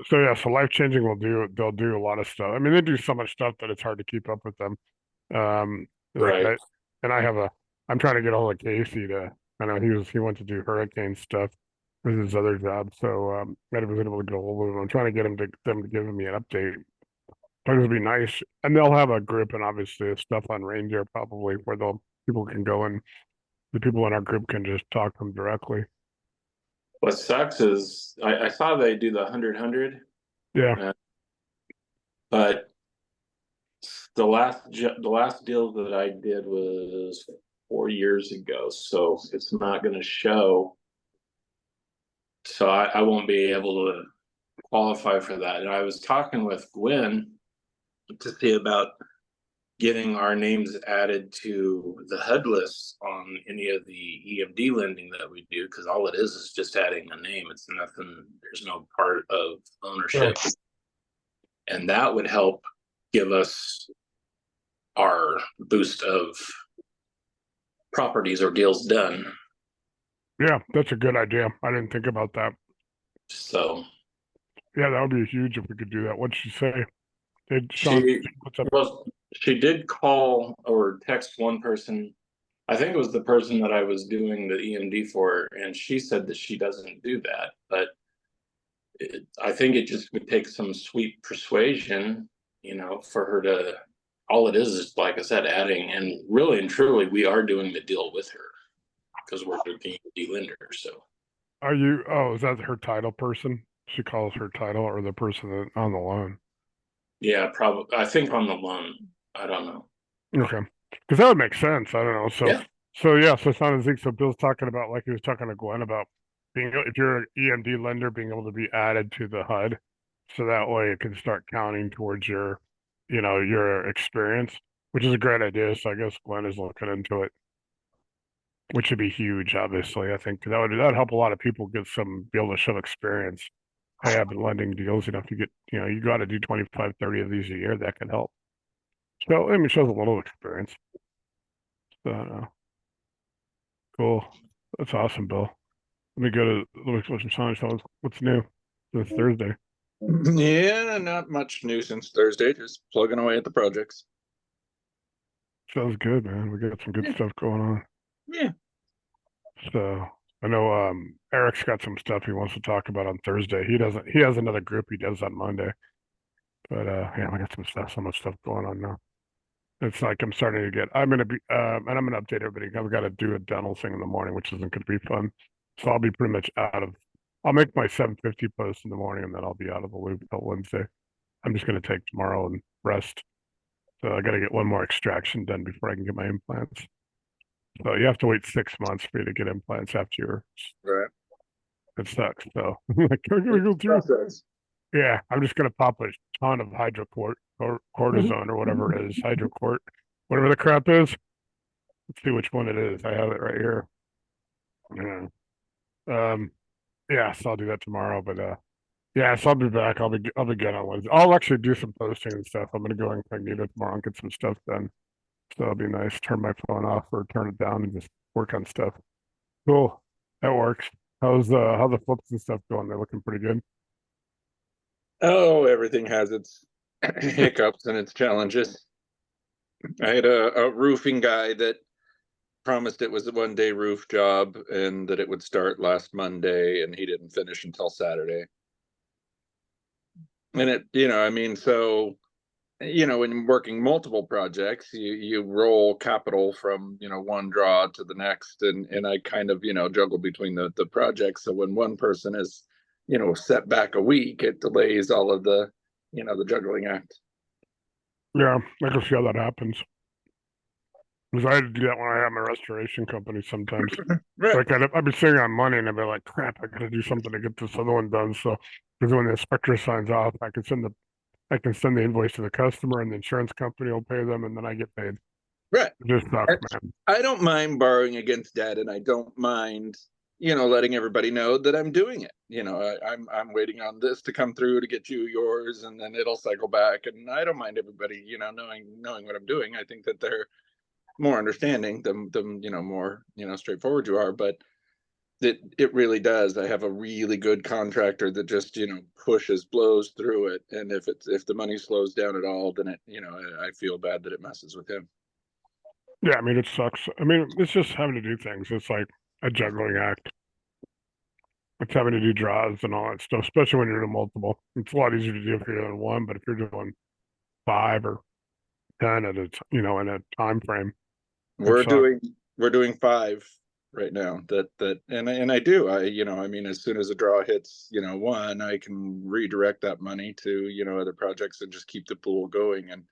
So Life Changing they'll do a lot of stuff. I mean, they do so much stuff that it's hard to keep up with them. Um, like Right. I and I have a I'm trying to get a hold of Casey to I know he went to do hurricane stuff with his other job, so I wasn't able to get a hold of him. I'm trying to get them to give me an update. But it'd be nice, and they'll have a group and obviously stuff on Reindeer probably where they'll people can go and the people in our group can just talk to them directly. What sucks is I saw they do the 100, Yeah, but the last deal that I did was 4 years ago, so it's not going to show. So I won't be able to qualify for that. And I was talking with Gwen to see about getting our names added to the HUD list on any of the EMD lending that we do, because all it is just adding a name. It's nothing, there's no part of sure. ownership. And that would help give us our boost of properties or deals done. Yeah, that's a good idea. I didn't think about that. So Yeah, that would be huge if we could do that. What'd she say? Did Sean, she what's up? well, she did call or text one person. I think it was the person that I was doing the EMD for, and she said that she doesn't do that. But I think it just would take some sweet persuasion, for her to. All it is like I said, adding, and really and truly, we are doing the deal with her because we're the EMD lender. So Is that her title person? She calls her title or the person on the loan. yeah, probably. I think on the loan. I don't know. Okay. Because that would make sense. I don't know. Yeah. So it's not as Zeke. So Bill's talking about, like he was talking to Glenn about if you're an EMD lender, being able to be added to the HUD. So that way it can start counting towards your experience, which is a great idea. So I guess Glenn is looking into it, which would be huge, obviously. I think that would help a lot of people be able to show experience. Hey, I've been lending deals. If you got to do 25, 30 of these a year, that can help. So, I mean, it shows a little experience. So, I don't know. Cool. That's awesome, Bill. Let me go to Louis Challenge. What's new? It's Thursday. Yeah, not much new since Thursday. Just plugging away at the projects. Sounds good, man. We got some good Yeah, stuff going on. yeah. So I know Eric's got some stuff he wants to talk about on Thursday. He has another group he does on Monday. But yeah, I got so much stuff going on now. It's like I'm starting to get I'm gonna be and I'm gonna update everybody. I've got to do a dental thing in the morning, which isn't gonna be fun. So I'll be pretty much I'll make my 7:50 post in the morning and then I'll be out of the loop till Wednesday. I'm just gonna take tomorrow and rest. So I gotta get one more extraction done before I can get my implants. So you have to wait 6 months for you to get implants after Right. it sucks. So like, we're gonna It's go a through. process. Yeah, I'm just gonna pop a ton of hydrocort or cortisone or whatever it is, hydrocort, whatever the crap is. Let's see which one it is. I have it right here. Yeah. Um, yeah, so I'll do that tomorrow. But yeah, so I'll be back. I'll be good on Wednesday. I'll actually do some posting and stuff. I'm gonna go incognito tomorrow and get some stuff done. So it'll be nice. Turn my phone off or turn it down and just work on stuff. Cool. That works. How's the flips and stuff going? They're looking pretty good. Oh, everything has its hiccups and its challenges. I had a roofing guy that promised it was a 1 day roof job and that it would start last Monday, and he didn't finish until Saturday. And I mean, so when working multiple projects, you roll capital from one draw to the next, and I kind of juggle between the projects. So when one person is set back a week, it delays all of the juggling act. Yeah, I can see how that happens. Because I had to do that when I had my restoration company sometimes. Right. Like I'd be sitting on money and I'd be like, crap, I gotta do something to get this other one done. So because when the inspector signs off, I can send the invoice to the customer and the insurance company will pay them and then I get paid. Right. It just sucks, man. I don't mind borrowing against debt, and I don't mind letting everybody know that I'm doing it. I'm waiting on this to come through to get you yours, and then it'll cycle back. And I don't mind everybody knowing what I'm doing. I think that they're more understanding, the more straightforward you are. But it really does. I have a really good contractor that just, pushes, blows through it. And if the money slows down at all, then I feel bad that it messes with him. Yeah, I mean, it sucks. I mean, it's just having to do things. It's like a juggling act. It's having to do draws and all that stuff, especially when you're doing multiple. It's a lot easier to do if you're doing one, but if you're doing 5 or 10 at in a time frame, it We're sucks. doing we're doing 5 right now. And I do. I mean, as soon as a draw hits, one, I can redirect that money to, other projects and just keep the pool going. And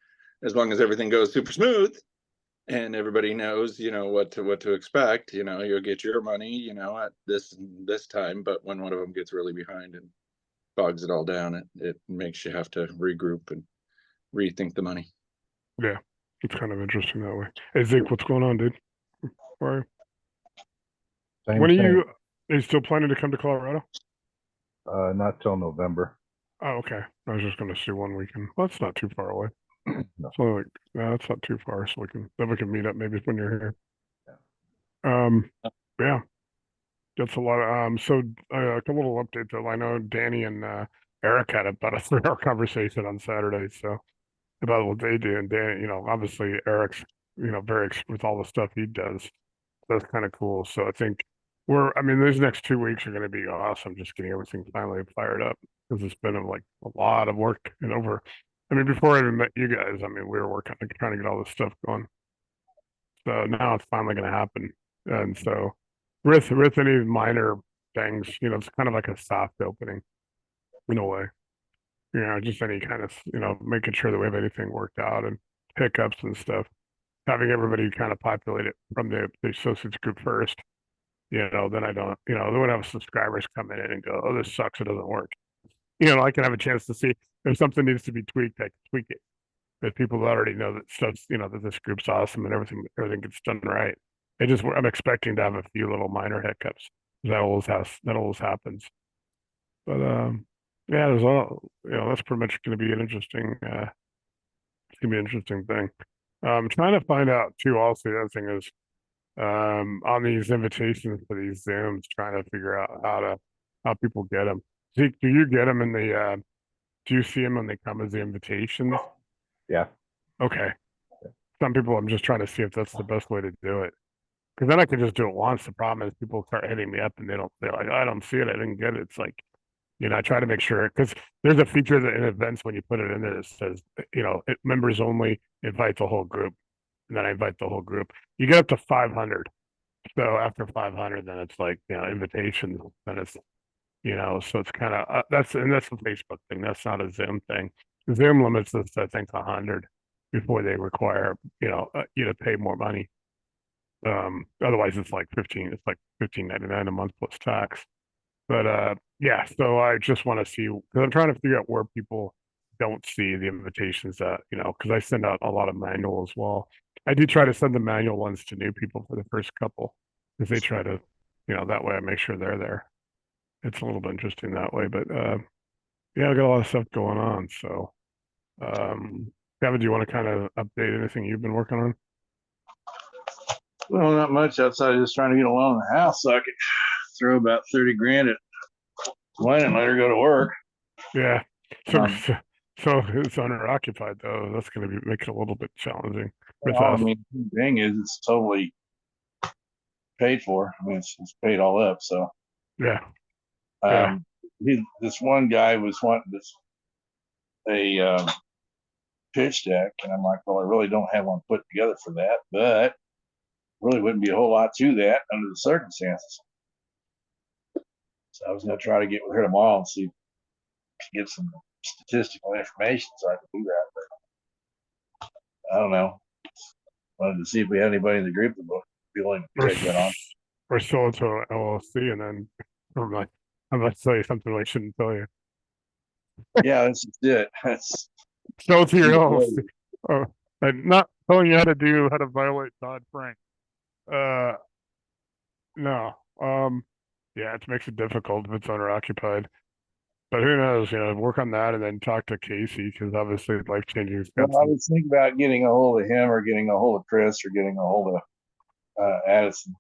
as long as everything goes super smooth and everybody knows, what to expect, you'll get your money, at this time. But when one of them gets really behind and bogs it all down, it makes you have to regroup and rethink the money. Yeah, it's kind of interesting that way. Hey Zeke, what's going on, dude? Where, Same when are thing. you still planning to come to Colorado? Not till November. Oh, okay. I was just gonna see one weekend. Well, that's not too far away. No. So like, no, that's not too far. So we can meet up maybe when you're here. Yeah, that's a lot of, so a little update though. I know Danny and Eric had about a 3 hour conversation on Saturday. So about what they do. And Dan, obviously Eric's, very with all the stuff he does. That's kind of cool. So I think I mean, these next 2 weeks are going to be awesome. Just getting everything finally fired up because it's been like a lot of work and over. I mean, before I even met you guys, I mean, we were working, trying to get all this stuff going. So now it's finally going to happen. And so with any minor things, it's kind of like a soft opening in a way. Just any kind of, making sure that we have anything worked out and hiccups and stuff. Having everybody kind of populate it from the associates group first, then I don't, then when I have subscribers come in and go, oh, this sucks, it doesn't work. I can have a chance to see if something needs to be tweaked, I can tweak it. But people already know that stuff's, that this group's awesome and everything gets done right. I'm expecting to have a few little minor hiccups. That always happens. But yeah, there's all, that's pretty much going to be an interesting, it's gonna be an interesting thing. Trying to find out too. Also, the other thing is, on these invitations for these Zooms, trying to figure out how people get them. Zeke, do you get them in the? Do you see them when they come as the invitations? Yeah. Okay. Some people, I'm just trying to see if that's the best way to do it. Because then I can just do it once. The problem is people start hitting me up and they're like, I don't see it. I didn't get it. It's like, I try to make sure because there's a feature that in events when you put it in there that says, members only, invite the whole group. And then I invite the whole group. You get up to 500. So after 500, then it's like, invitations. Then it's, so it's kind of, that's the Facebook thing. That's not a Zoom thing. Zoom limits us, I think, 100 before they require, you to pay more money. Otherwise it's like 15.99 a month plus tax. But yeah, so I just want to see because I'm trying to figure out where people don't see the invitations that, because I send out a lot of manual as well. I do try to send the manual ones to new people for the first couple because they try to, that way I make sure they're there. It's a little bit interesting that way, but yeah, I got a lot of stuff going on. So Kevin, do you want to kind of update anything you've been working on? Well, not much outside of just trying to get a loan in the house so I could throw about 30 grand at Gwen and let her go to work. Yeah. So, Um, so it's owner occupied though. That's going to make it a little bit challenging with well, I us. mean, the thing is, it's totally paid for. I mean, it's paid all up. So, Yeah. Yeah. this one guy was wanting a pitch deck, and I'm like, well, I really don't have one put together for that, but really wouldn't be a whole lot to that under the circumstances. So I was going to try to get with her tomorrow and see get some statistical information so I can do that. But I don't know. Wanted to see if we had anybody in the group that would be willing to take that on. Or sell it to an LLC and then I'm about to tell you something I shouldn't tell you. Yeah, that's just it. That's Sell it to your LLC. Oh, I'm not telling you how to violate Dodd-Frank. No. Yeah, it makes it difficult if it's owner occupied. But who knows, work on that and then talk to Casey because obviously life changing. well, I was thinking about getting a hold of him or getting a hold of Chris or getting a hold of Addison.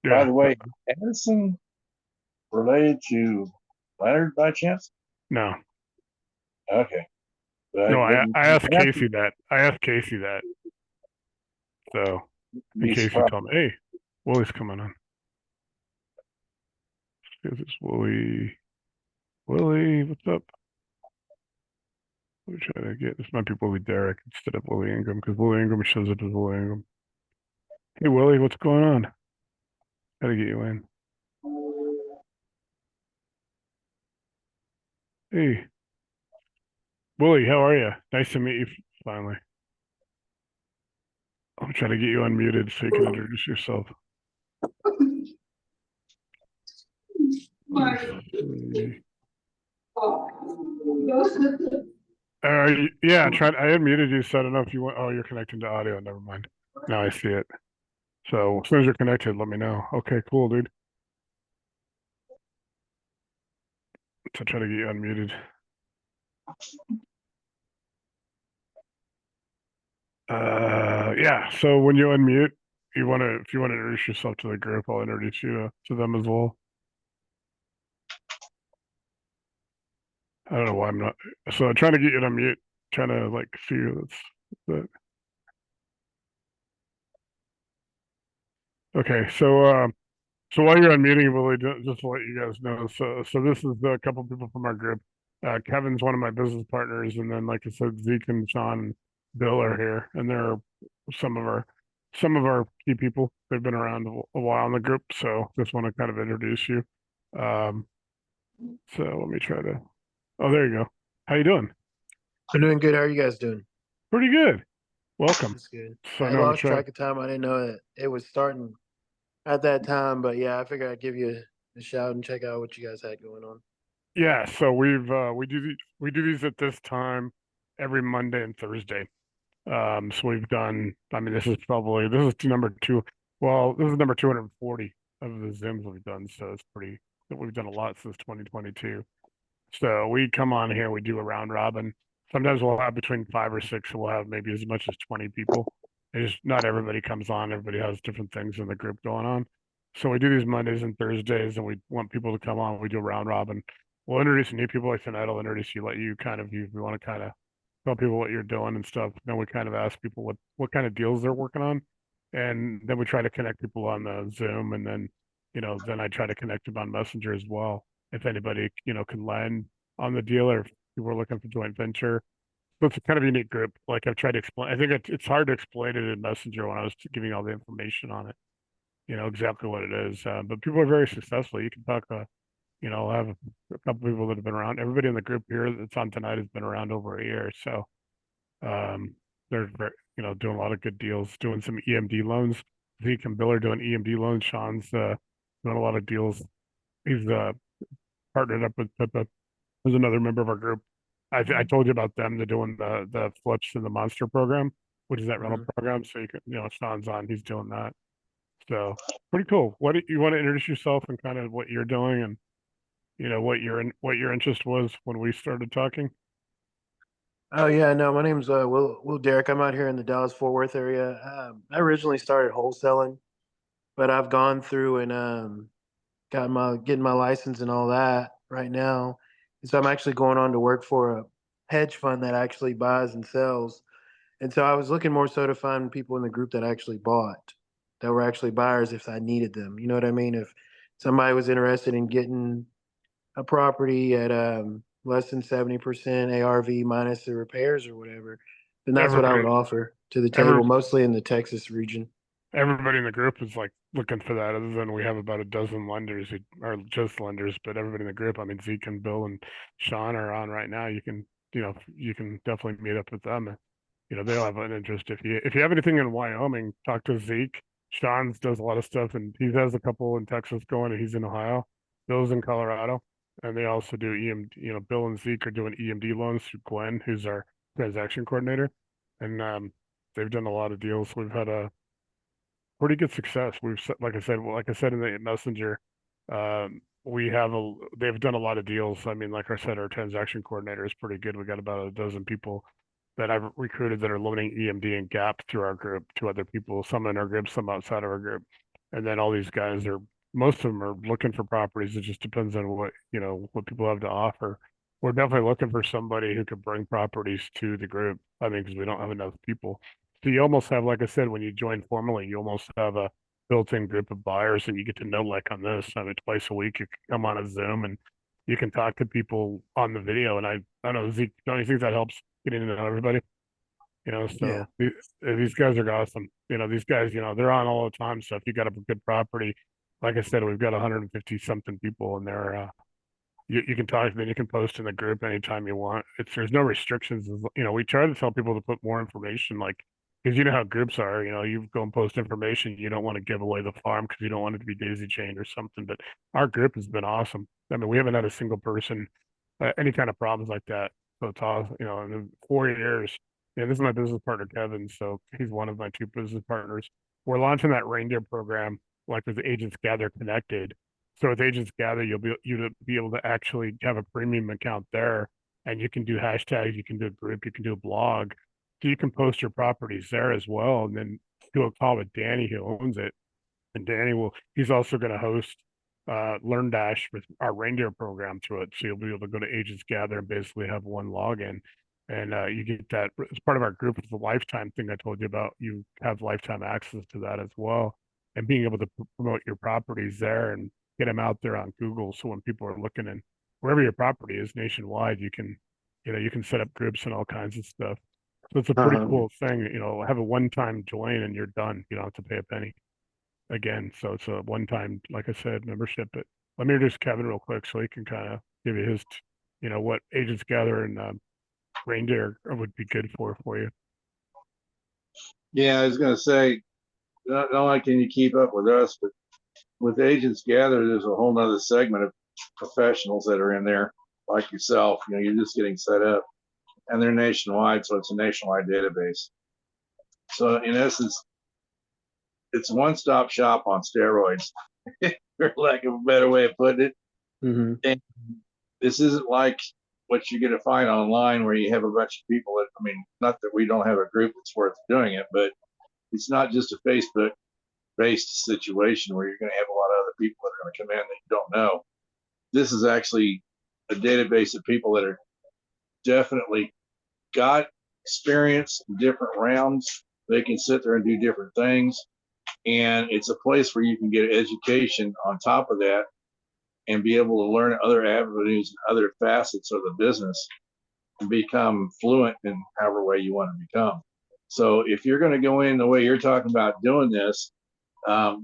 By Yeah. the way, Addison related to Leonard by chance? No. Okay. But No, I wouldn't asked Casey that. I asked Casey that. So and be Casey surprised. told me, hey, Willie's coming on. This is Willie. Willie, what's up? Let me try to get this might be Willie Derrick instead of Willie Ingram because Willie Ingram shows up as Willie Ingram. Hey Willie, what's going on? Gotta get you in. Hey, Willie, how are you? Nice to meet you finally. I'm trying to get you unmuted so you can introduce yourself. Yeah, I unmuted you, so I don't know if you want. Oh, you're connecting to audio. Never mind. Now I see it. So as soon as you're connected, let me know. Okay, cool, dude. To try to get you unmuted. Yeah. So when you unmute, if you want to introduce yourself to the group, I'll introduce you to them as well. I don't know why I'm not. So I'm trying to get you to unmute, trying to like see you. That's okay. So while you're unmuting, Willie, just to let you guys know, so this is a couple people from our group. Kevin's one of my business partners, and then like I said, Zeke and Sean and Bill are here, and they're some of our key people. They've been around a while in the group, so just want to kind of introduce you. Um, so let me try to. Oh, there you go. How you doing? I'm doing good. How are you guys doing? Pretty good. Welcome. That's good. So I now I'm lost trying. track of time. I didn't know that it was starting at that time, but yeah, I figured I'd give you a shout and check out what you guys had going on. Yeah, so we do these at this time every Monday and Thursday. So we've done. I mean, this is number two. Well, this is number 240 of the Zooms we've done. So it's pretty. We've done a lot since 2022. So we come on here, we do a round robin. Sometimes we'll have between 5 or 6, and we'll have maybe as much as 20 people. It's just not everybody comes on. Everybody has different things in the group going on. So we do these Mondays and Thursdays, and we want people to come on. We do a round robin. We'll introduce new people like tonight. I'll introduce you, let you kind of, if you want to kind of tell people what you're doing and stuff. Then we kind of ask people what kind of deals they're working on, and then we try to connect people on the Zoom, and then then I try to connect them on Messenger as well. If anybody can lend on the deal, or if people are looking for joint venture. So it's a kind of unique group. Like I've tried to explain. I think it's hard to explain it in Messenger when I was giving all the information on it. Exactly what it is. But people are very successful. You can talk. I have a couple people that have been around. Everybody in the group here that's on tonight has been around over a year. So they're very, doing a lot of good deals, doing some EMD loans. Zeke and Bill are doing EMD loans. Sean's doing a lot of deals. He's partnered up with Pippa, who's another member of our group. I told you about them. They're doing the flips in the Monster program, which is that rental program. So you can, Sean's on. He's doing that. So pretty cool. What do you want to introduce yourself and kind of what you're doing and what your interest was when we started talking? Oh yeah, no, my name's Will Derrick. I'm out here in the Dallas Fort Worth area. I originally started wholesaling, but I've gone through and getting my license and all that right now. And so I'm actually going on to work for a hedge fund that actually buys and sells. And so I was looking more so to find people in the group that actually bought, that were actually buyers if I needed them. You know what I mean? If somebody was interested in getting a property at less than 70% ARV minus the repairs or whatever, then that's what I would Everybody, offer to the every, table, mostly in the Texas region. everybody in the group is like looking for that. Other than we have about a dozen lenders who are just lenders, but everybody in the group. I mean, Zeke and Bill and Sean are on right now. You can definitely meet up with them. They'll have an interest if you have anything in Wyoming, talk to Zeke. Sean's does a lot of stuff, and he has a couple in Texas going, and he's in Ohio. Bill's in Colorado, and they also do EMD. Bill and Zeke are doing EMD loans through Glenn, who's our transaction coordinator, and they've done a lot of deals. We've had a pretty good success. Like I said in the messenger, they've done a lot of deals. I mean, like I said, our transaction coordinator is pretty good. We got about a dozen people that I've recruited that are loaning EMD and Gap through our group to other people, some in our group, some outside of our group. And then all these guys are, most of them are looking for properties. It just depends on what, what people have to offer. We're definitely looking for somebody who could bring properties to the group. I mean, because we don't have enough people. So you almost have, like I said, when you join formally, you almost have a built-in group of buyers that you get to know, like on this. I mean, twice a week you can come on a Zoom and you can talk to people on the video. And I don't know, Zeke, don't you think that helps getting to know everybody? Yeah. So these guys are awesome. These guys, they're on all the time. So if you got a good property, like I said, we've got 150 something people in there. You can talk, then you can post in the group anytime you want. There's no restrictions. We try to tell people to put more information, like, because you know how groups are. You go and post information. You don't want to give away the farm because you don't want it to be daisy chained or something. But our group has been awesome. I mean, we haven't had a single person any kind of problems like that. So it's awesome. In the 4 years. Yeah, this is my business partner Kevin. So he's one of my two business partners. We're launching that reindeer program, like with Agents Gather Connected. So with Agents Gather, you'll be able to actually have a premium account there, and you can do hashtags, you can do a group, you can do a blog, so you can post your properties there as well, and then do a call with Danny who owns it, and he's also going to host Learn Dash with our reindeer program through it, so you'll be able to go to Agents Gather and basically have one login, and you get that as part of our group. It's the lifetime thing I told you about. You have lifetime access to that as well, and being able to promote your properties there and get them out there on Google. So when people are looking, and wherever your property is nationwide, you can set up groups and all kinds of stuff. So it's a pretty cool thing. Have a one-time join and you're done. You don't have to pay a penny again. So it's a one-time, like I said, membership. But let me introduce Kevin real quick so he can kind of give you his, what Agents Gather and reindeer would be good for you. Yeah, I was gonna say, not only can you keep up with us, but with Agents Gather, there's a whole nother segment of professionals that are in there, like yourself. You're just getting set up, and they're nationwide, so it's a nationwide database. So in essence, it's one-stop shop on steroids, for lack of a better way of putting it. Mm-hmm. And this isn't like what you're going to find online where you have a bunch of people that, I mean, not that we don't have a group that's worth doing it, but it's not just a Facebook based situation where you're going to have a lot of other people that are going to come in that you don't know. This is actually a database of people that are definitely got experience in different realms. They can sit there and do different things. And it's a place where you can get education on top of that and be able to learn other avenues and other facets of the business and become fluent in however way you want to become. So if you're going to go in the way you're talking about doing this,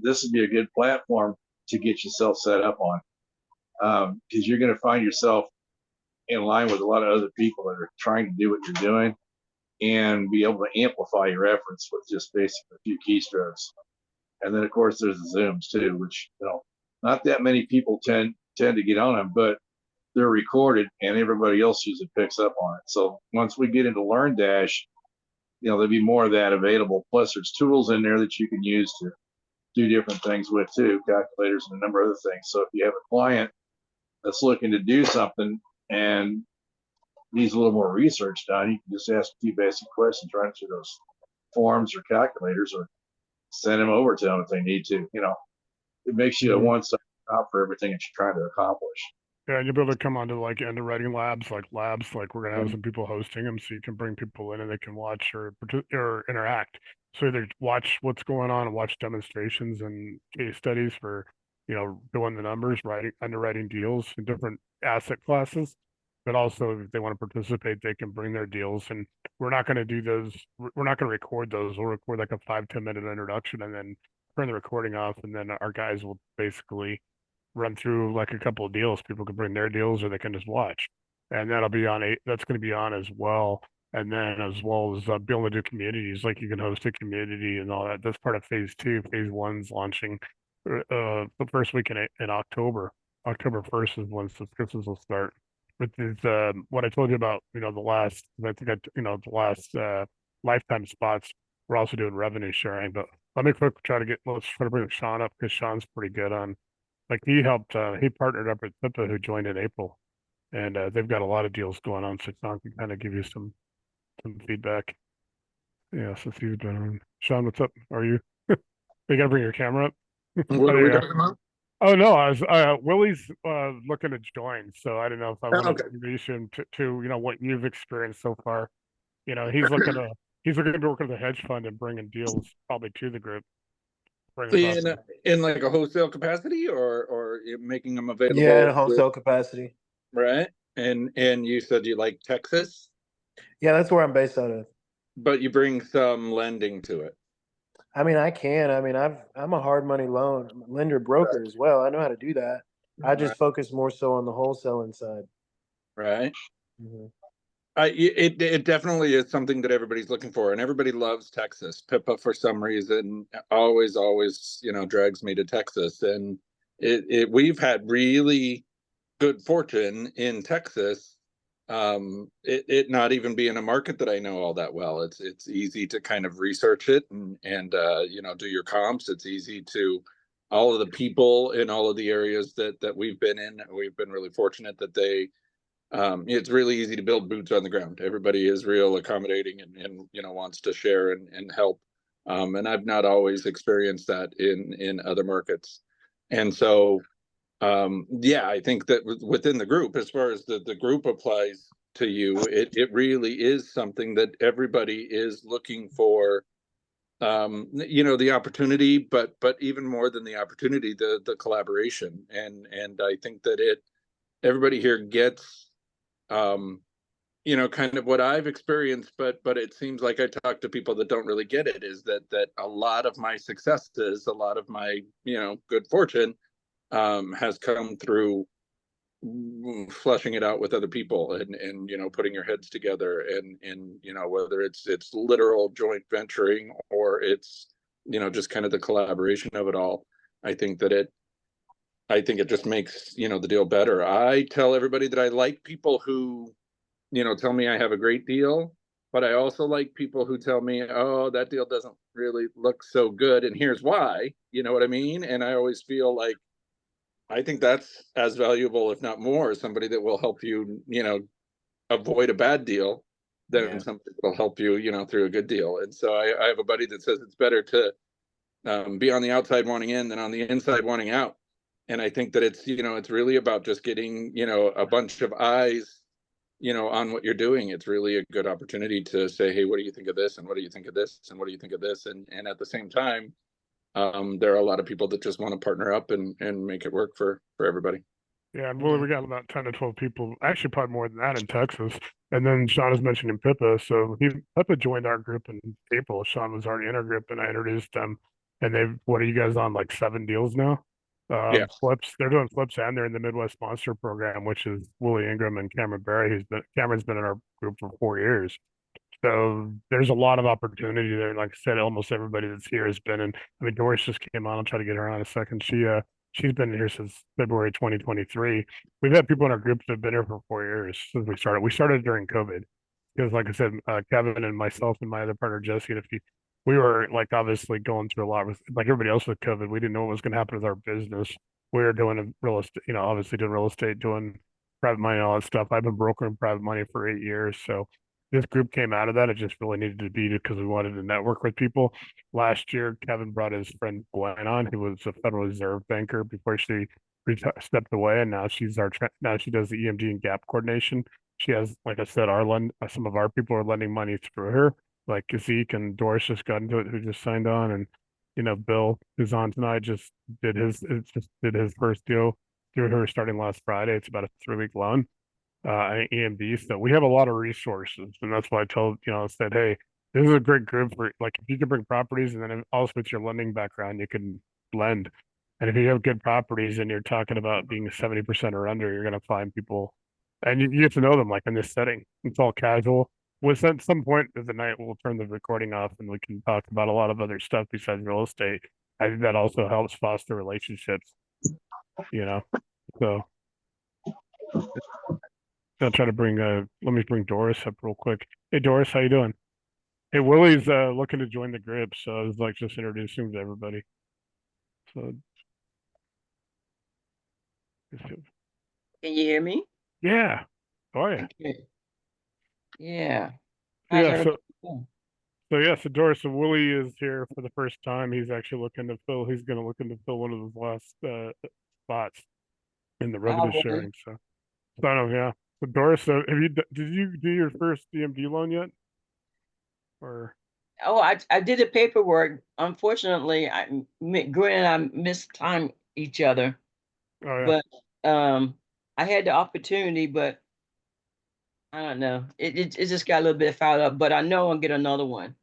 this would be a good platform to get yourself set up on, because you're going to find yourself in line with a lot of other people that are trying to do what you're doing and be able to amplify your efforts with just basically a few keystrokes. And then of course there's the Zooms too, which not that many people tend to get on them, but they're recorded and everybody else usually picks up on it. So once we get into Learn Dash, there'll be more of that available. Plus there's tools in there that you can use to do different things with too, calculators and a number of other things. So if you have a client that's looking to do something and needs a little more research done, you can just ask a few basic questions right through those forms or calculators, or send them over to them if they need to. It makes you a one-stop shop for everything that you're trying to accomplish. Yeah, and you'll be able to come onto like underwriting labs, like we're gonna have some people hosting them, so you can bring people in and they can watch or interact. So either watch what's going on and watch demonstrations and case studies for, doing the numbers, underwriting deals in different asset classes. But also, if they want to participate, they can bring their deals. And we're not going to do those. We're not going to record those. We'll record like a 5-10 minute introduction and then turn the recording off. And then our guys will basically run through like a couple of deals. People can bring their deals or they can just watch. And that's going to be on as well. And then as well as be able to do communities, like you can host a community and all that. That's part of phase 2. Phase 1's launching the first week in October. October 1st is when subscriptions will start. With this, what I told you about, the last, the last lifetime spots, we're also doing revenue sharing. But let's try to bring Sean up because Sean's pretty good on, like he partnered up with Pippa who joined in April, and they've got a lot of deals going on. So Sean can kind of give you some feedback. Yeah, since he's been on. Sean, what's up? Are you? You gotta bring your camera up. What There are we you go. talking about? Oh no, I was Willie's looking to join, so I don't know if I Oh, want to okay. introduce him to what you've experienced so far. He's looking to work with a hedge fund and bringing deals probably to the group, bring us up. In like a wholesale capacity, or making them Yeah, in available a wholesale capacity. right? And you said you like Texas, Yeah, that's where I'm based out of. but you bring some lending to it. I mean, I can. I mean, I'm a hard money loan lender broker as well. I know how to do that. I Right. just focus more so on the wholesaling side. Right. Mhm. It definitely is something that everybody's looking for, and everybody loves Texas. Pippa, for some reason, always, drags me to Texas, and we've had really good fortune in Texas. It not even being a market that I know all that well. It's easy to kind of research it and do your comps. It's easy to all of the people in all of the areas that we've been in. We've been really fortunate that it's really easy to build boots on the ground. Everybody is real accommodating and wants to share and help. And I've not always experienced that in other markets. And so yeah, I think that within the group, as far as the group applies to you, it really is something that everybody is looking for. The opportunity, but even more than the opportunity, the collaboration, and I think that everybody here gets kind of what I've experienced, but it seems like I talk to people that don't really get it, is that a lot of my successes, a lot of my good fortune has come through flushing it out with other people and putting your heads together and whether it's literal joint venturing or it's just kind of the collaboration of it all. I think it just makes the deal better. I tell everybody that I like people who tell me I have a great deal, but I also like people who tell me, oh, that deal doesn't really look so good and here's why. You know what I mean? And I always feel like I think that's as valuable, if not more, somebody that will help you, avoid a bad deal than Yeah. somebody that will help you, through a good deal. And so I have a buddy that says it's better to be on the outside wanting in than on the inside wanting out. And I think that it's really about just getting, a bunch of eyes, on what you're doing. It's really a good opportunity to say, hey, what do you think of this? And what do you think of this? And what do you think of this? And at the same time, there are a lot of people that just want to partner up and make it work for everybody. Yeah, and Willie, we got about 10 to 12 people, actually probably more than that in Texas. And then Sean is mentioning Pippa. So Pippa joined our group in April. Sean was already in our group and I introduced them. And what are you guys on, like 7 deals now? Yeah. Flips, they're doing flips and they're in the Midwest Monster program, which is Willie Ingram and Cameron Barry, Cameron's been in our group for 4 years. So there's a lot of opportunity there. Like I said, almost everybody that's here has been in. I mean, Doris just came on. I'll try to get her on in a second. She's been here since February 2023. We've had people in our group that have been here for 4 years since we started. We started during COVID because, like I said, Kevin and myself and my other partner Jesse and a few, we were like obviously going through a lot with like everybody else with COVID. We didn't know what was going to happen with our business. We were doing real estate, obviously doing real estate, doing private money, and all that stuff. I've been brokering private money for 8 years, so this group came out of that. It just really needed to be because we wanted to network with people. Last year, Kevin brought his friend Gwen on, who was a Federal Reserve banker before she stepped away, and now now she does the EMG and Gap coordination. She has, like I said, some of our people are lending money through her, like Zeke and Doris just got into it, who just signed on, and Bill, who's on tonight, just did his first deal through her starting last Friday. It's about a 3-week loan EMD. So we have a lot of resources, and that's why I said, hey, this is a great group for like if you can bring properties, and then also with your lending background, you can lend. And if you have good properties and you're talking about being 70% or under, you're going to find people, and you get to know them like in this setting. It's all casual. With at some point of the night, we'll turn the recording off and we can talk about a lot of other stuff besides real estate. I think that also helps foster relationships, you know. So I'll try to let me bring Doris up real quick. Hey Doris, how you doing? Hey, Willie's looking to join the group, so I was like just introducing him to everybody. So Can you hear me? yeah. Oh yeah. Okay. Yeah. How's Yeah, everybody doing? So yeah, so Doris, so Willie is here for the first time. He's actually looking to fill. He's going to looking to fill one of those last spots in the revenue Willie. sharing. So I don't know. Yeah. So Doris, so did you do your first DMD loan yet? Or Oh, I did the paperwork. Unfortunately, Gwen and I missed time each other, oh yeah, but I had the opportunity, but I don't know. It just got a little bit fouled up, but I know I'll get another one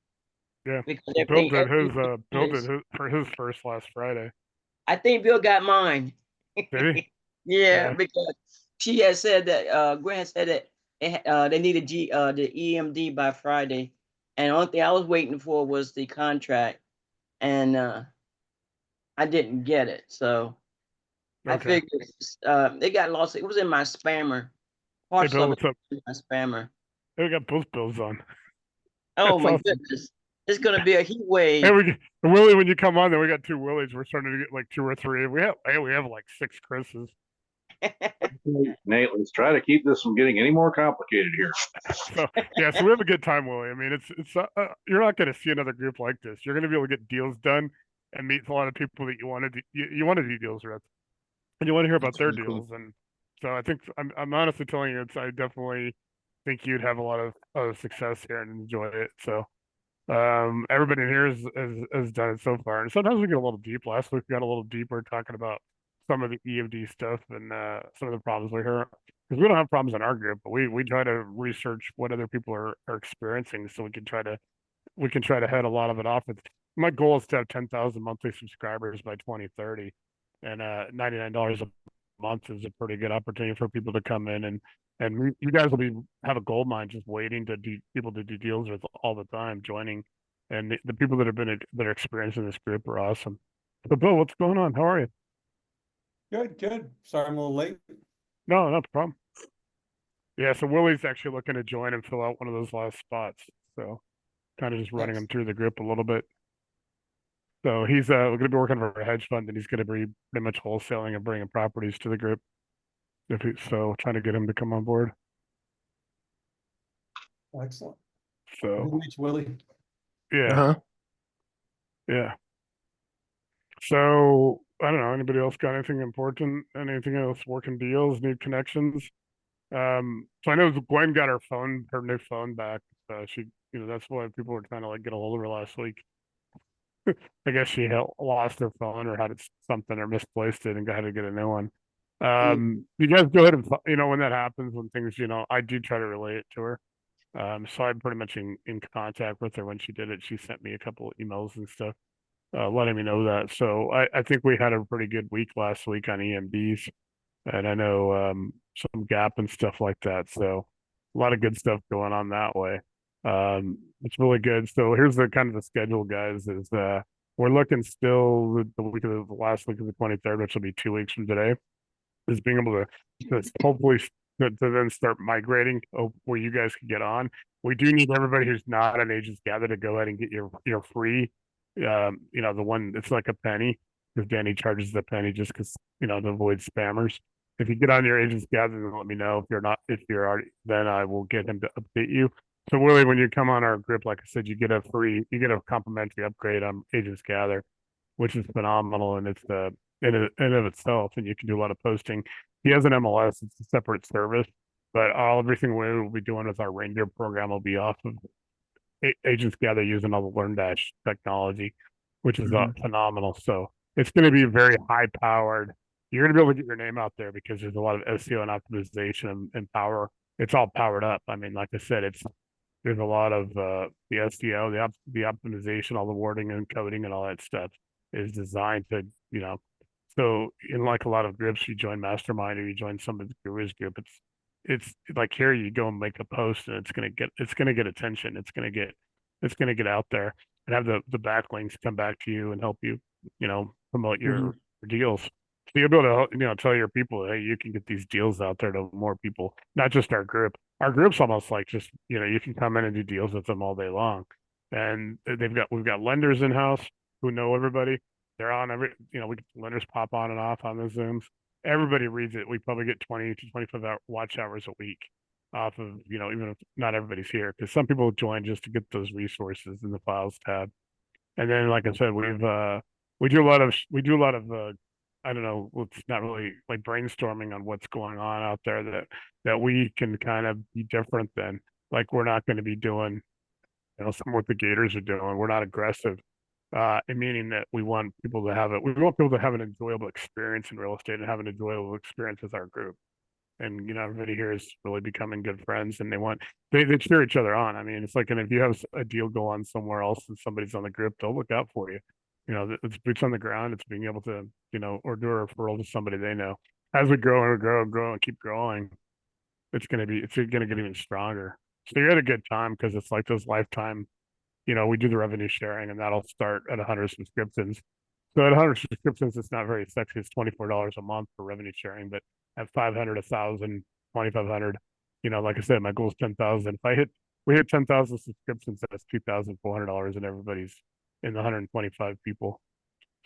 yeah. because Well, Bill did is- his for his first last Friday. I think Bill got mine. Did he? Yeah, Yeah. because she had said that Gwen had said that they needed the EMD by Friday, and the only thing I was waiting for was the contract, and I didn't get it. So I Okay. figured it got lost. It was in my spammer. Hey Parts Bill, of it what's up? was in my spammer. Hey, we got both Bills on. Oh That's my awesome. goodness. It's gonna be a heat Hey, wave. Willie, when you come on, then we got two Willies. We're starting to get like two or three. We have like six Chris's. Nate, let's try to keep this from getting any more complicated here. So yeah, so we have a good time, Willie. I mean, you're not going to see another group like this. You're going to be able to get deals done and meet a lot of people that you want to do deals with, and you want to hear about their Really cool. deals. And so I think I'm honestly telling you, I definitely think you'd have a lot of success here and enjoy it. So everybody in here has done it so far, and sometimes we get a little deep. Last week we got a little deeper talking about some of the EMD stuff and some of the problems we hear because we don't have problems in our group, but we try to research what other people are experiencing so we can try to head a lot of it off. My goal is to have 10,000 monthly subscribers by 2030, and $99 a month is a pretty good opportunity for people to come in and you guys will have a gold mine just waiting to do people to do deals with all the time joining, and the people that are experiencing this group are awesome. So Bill, what's going on? How are you? Good, good. Sorry I'm a little late. No problem. Yeah, so Willie's actually looking to join and fill out one of those last spots. So kind of just running him through the group a little bit. So he's going to be working for a hedge fund, and he's going to be pretty much wholesaling and bringing properties to the group. Trying to get him to come on board. Excellent. So Good to meet you, Willie. yeah, Uh-huh. yeah. So I don't know. Anybody else got anything important? Anything else? Working deals? Need connections? So I know Gwen got her new phone back. She, that's why people were trying to like get a hold of her last week. I guess she lost her phone or had something or misplaced it and had to get a new one. You guys go ahead and when that happens, when things, I do try to relay it to her. So I'm pretty much in contact with her when she did it. She sent me a couple of emails and stuff, letting me know that. So I think we had a pretty good week last week on EMDs, and I know some Gap and stuff like that. So a lot of good stuff going on that way. It's really good. So here's the kind of the schedule, guys. Is we're looking still the week of the last week of the 23rd, which will be 2 weeks from today, is being able to hopefully to then start migrating where you guys can get on. We do need everybody who's not an Agents Gather to go ahead and get your free, the one it's like a penny because Danny charges the penny just because to avoid spammers. If you get on your Agents Gather, then let me know. If you're already, then I will get him to update you. So Willie, when you come on our group, like I said, you get a complimentary upgrade on Agents Gather, which is phenomenal, and it's in of itself, and you can do a lot of posting. He has an MLS; it's a separate service, but everything we will be doing with our reindeer program will be off of Agents Gather using all the LearnDash technology, which is phenomenal. So it's going to be very high powered. You're going to be able to get your name out there because there's a lot of SEO and optimization and power. It's all powered up. I mean, like I said, there's a lot of the SEO, the optimization, all the wording and coding and all that stuff is designed to, so in like a lot of groups, you join Mastermind or you join some of the gurus group, it's like here you go and make a post and it's gonna get attention. It's gonna get out there and have the backlinks come back to you and help you, promote your deals. So you'll be able to, tell your people, hey, you can get these deals out there to more people, not just our group. Our group's almost like just, you can come in and do deals with them all day long. And we've got lenders in house who know everybody. They're on lenders pop on and off on the Zooms. Everybody reads it. We probably get 20 to 25 watch hours a week off of, you know, even if not everybody's here, because some people join just to get those resources in the files tab. And then, like I said, we do a lot of I don't know, it's not really like brainstorming on what's going on out there that we can kind of be different than. Like we're not going to be doing, you know, some of what the Gators are doing. We're not aggressive, meaning that we want people to have it. We want people to have an enjoyable experience in real estate and have an enjoyable experience with our group. And you know, everybody here is really becoming good friends, and they cheer each other on. I mean, it's like, and if you have a deal go on somewhere else and somebody's on the group, they'll look out for you. You know, it's boots on the ground. It's being able to, you know, or do a referral to somebody they know. As we grow and grow and grow and keep growing, it's gonna get even stronger. So you're at a good time because it's like those lifetime. You know, we do the revenue sharing, and that'll start at 100 subscriptions. So at 100 subscriptions, it's not very sexy. It's $24 a month for revenue sharing, but at 500, 1,000, 2,500, you know, like I said, my goal is 10,000. If we hit 10,000 subscriptions, that's $2,400, and everybody's in the 125 people.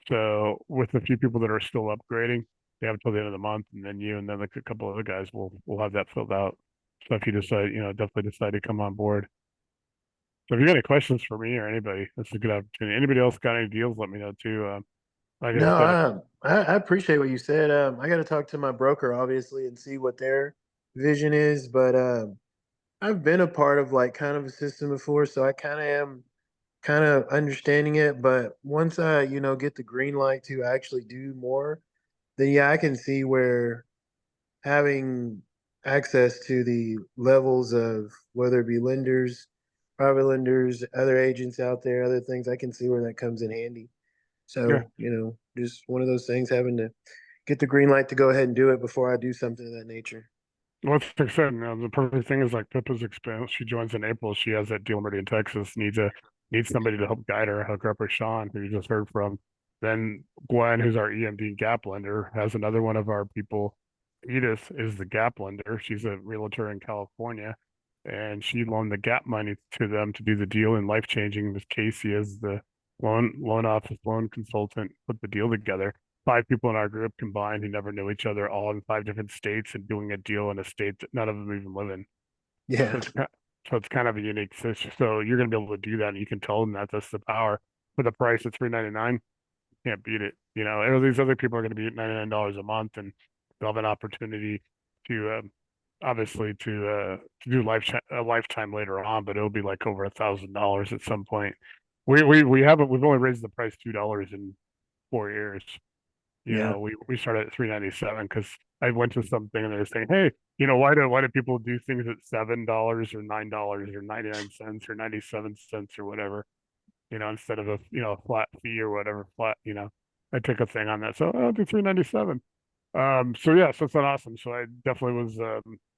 So with a few people that are still upgrading, they have until the end of the month, and then you, and then like a couple other guys will have that filled out. So if you decide, you know, definitely decide to come on board. So if you got any questions for me or anybody, that's a good opportunity. Anybody else got any deals? Let me know too. Like I No, said, I appreciate what you said. I got to talk to my broker obviously and see what their vision is, but I've been a part of like kind of a system before, so I kind of am kind of understanding it. But once I, you know, get the green light to actually do more, then yeah, I can see where having access to the levels of whether it be lenders, private lenders, other agents out there, other things, I can see where that comes in handy. yeah. So, you know, just one of those things, having to get the green light to go ahead and do it before I do something of that nature. Well, like I said, you know, the perfect thing is like Pippa's experience. She joins in April. She has that deal already in Texas. Needs somebody to help guide her, hook her up with Sean, who you just heard from. Then Gwen, who's our EMD Gap lender, has another one of our people. Edith is the Gap lender. She's a realtor in California, and she loaned the Gap money to them to do the deal. And Life Changing with Casey as the loan office loan consultant, put the deal together. 5 people in our group combined who never knew each other, all in 5 different states, and doing a deal in a state that none of them even live in. So Yeah. it's kind of a unique situation. So you're going to be able to do that, and you can tell them that that's the power. For the price of $3.99, can't beat it. You know, and these other people are going to be at $99 a month, and they'll have an opportunity to obviously to do a lifetime later on, but it'll be like over $1,000 at some point. We've only raised the price $2 in 4 years. You Yeah. know, we started at 397 because I went to something and they were saying, hey, you know, why do people do things at $7 or $9 or 99 cents or 97 cents or whatever, you know, instead of a, you know, a flat fee or whatever, you know, I took a thing on that. So I'll do 397. So yeah, so it's not awesome. So I definitely was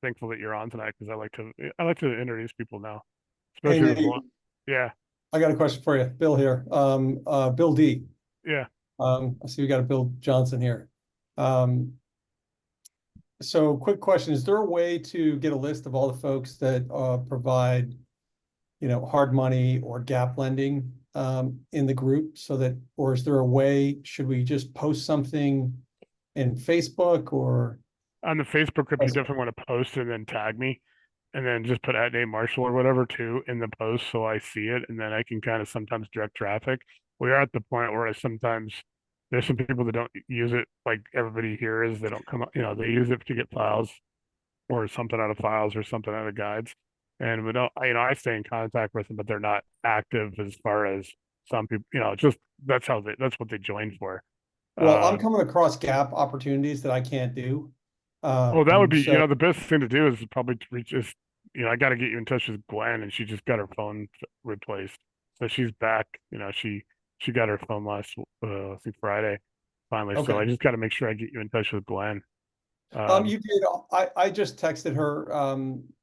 thankful that you're on tonight because I like to introduce people now, Hey, especially with Nate, one. Yeah, I got a question for you. Bill here. Bill D. yeah. I see we got a Bill Johnson here. So quick question, is there a way to get a list of all the folks that provide, you know, hard money or gap lending in the group so that, or is there a way, should we just post something in Facebook or? On the Facebook group, you definitely want to post and then tag me, and then just put at Nate Marshall or whatever too in the post so I see it, and then I can kind of sometimes direct traffic. We are at the point where sometimes there's some people that don't use it like everybody here is. They don't come up, you know, they use it to get files or something out of files or something out of guides. And we don't, you know, I stay in contact with them, but they're not active as far as some people, you know, just that's what they joined for. Well, I'm coming across gap opportunities that I can't do. Well, that would be, you So, know, the best thing to do is probably to reach just, you know, I got to get you in touch with Gwen, and she just got her phone replaced. So she's back, you know, she got her phone last, I think Friday, finally. So I okay. just got to make sure I get you in touch with Gwen. You did, I just texted her,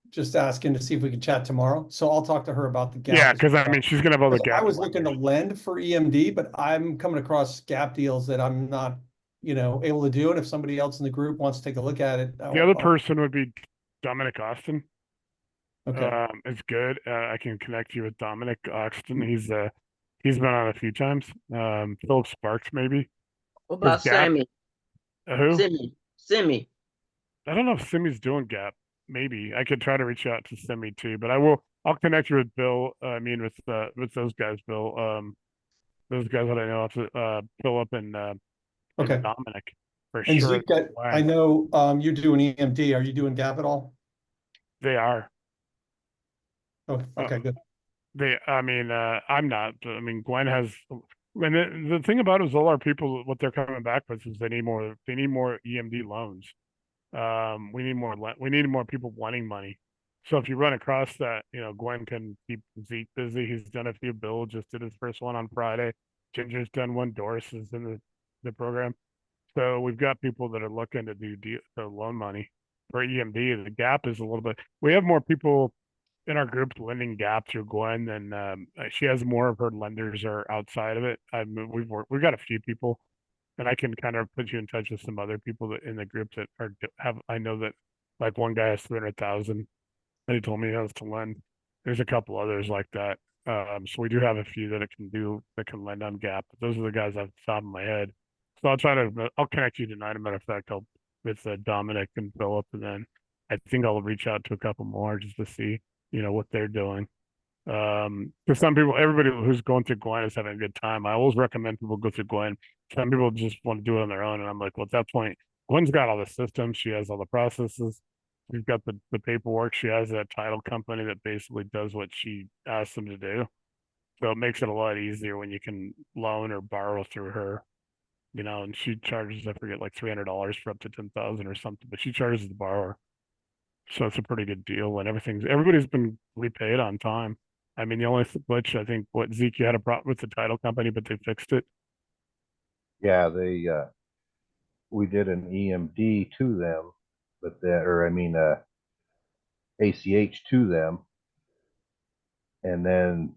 just asking to see if we could chat tomorrow. So I'll talk to her about the gap. Yeah, as because I well. mean, she's gonna have all the 'Cause gap. I was looking to lend for EMD, but I'm coming across gap deals that I'm not, you know, able to do. And if somebody else in the group wants to take a look at it. The other person would be Dominic Austin. Okay. It's good. I can connect you with Dominic Austin. He's been on a few times. Philip Sparks maybe. What Does about Gap? Sammy? Who? Simi. I don't know if Simi's doing Gap. maybe I could try to reach out to Semi too, but I'll connect you with Bill. I mean with those guys, Bill. Those guys that I know, Philip and Okay. Dominic for And sure. Zeke, I know, you're doing EMD. Are you doing GAP at all? They are. Oh, okay, good. I mean, I'm not. I mean, Gwen has. And the thing about it is, all our people, what they're coming back with is they need more. They need more EMD loans. We need more. We need more people wanting money. So if you run across that, Gwen can keep Zeke busy. He's done a few. Bill just did his first one on Friday. Ginger's done one. Doris is in the program. So we've got people that are looking to do the loan money for EMD. The gap is a little bit. We have more people in our group lending gap through Gwen than she has more of her lenders are outside of it. We've got a few people, and I can kind of put you in touch with some other people that in the group that have. I know that like one guy has 300,000 that he told me he has to lend. There's a couple others like that. So we do have a few that can lend on gap. But those are the guys off the top of my head. So I'll connect you tonight. As a matter of fact, with Dominic and Philip, and then I think I'll reach out to a couple more just to see, what they're doing. Because some people, everybody who's going through Gwen is having a good time. I always recommend people go through Gwen. Some people just want to do it on their own, and I'm like, well, at that point, Gwen's got all the systems. She has all the processes. She's got the paperwork. She has that title company that basically does what she asks them to do. So it makes it a lot easier when you can loan or borrow through her. And she charges, I forget, like $300 for up to 10,000 or something, but she charges the borrower. So it's a pretty good deal, and everybody's been repaid on time. I mean, the only glitch, I think, what Zeke, you had a problem with the title company, but they fixed it. Yeah, we did an EMD to them, ACH to them, and then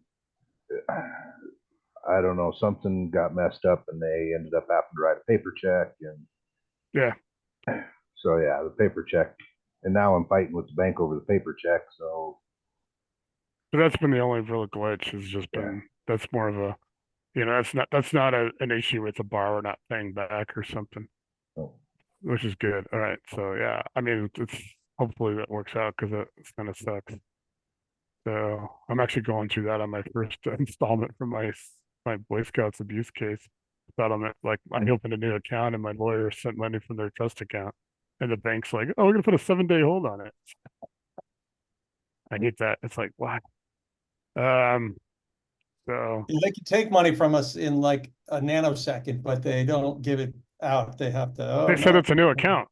I don't know, something got messed up, and they ended up having to write a paper check, and Yeah. so yeah, the paper check, and now I'm fighting with the bank over the paper check. So But that's been the only real glitch. Has just been that's more of a, that's not an issue with the borrower not paying back or something, oh, which is good. All right, so yeah, I mean, it's hopefully that works out because it's kind of sucks. So I'm actually going through that on my first installment from my Boy Scouts abuse case settlement. Like I opened a new account and my lawyer sent money from their trust account, and the bank's like, "Oh, we're gonna put a 7-day hold on it." I hate that. It's like what? Um. So They can take money from us in like a nanosecond, but they don't give it out. They have to, oh, they said no. it's a new account.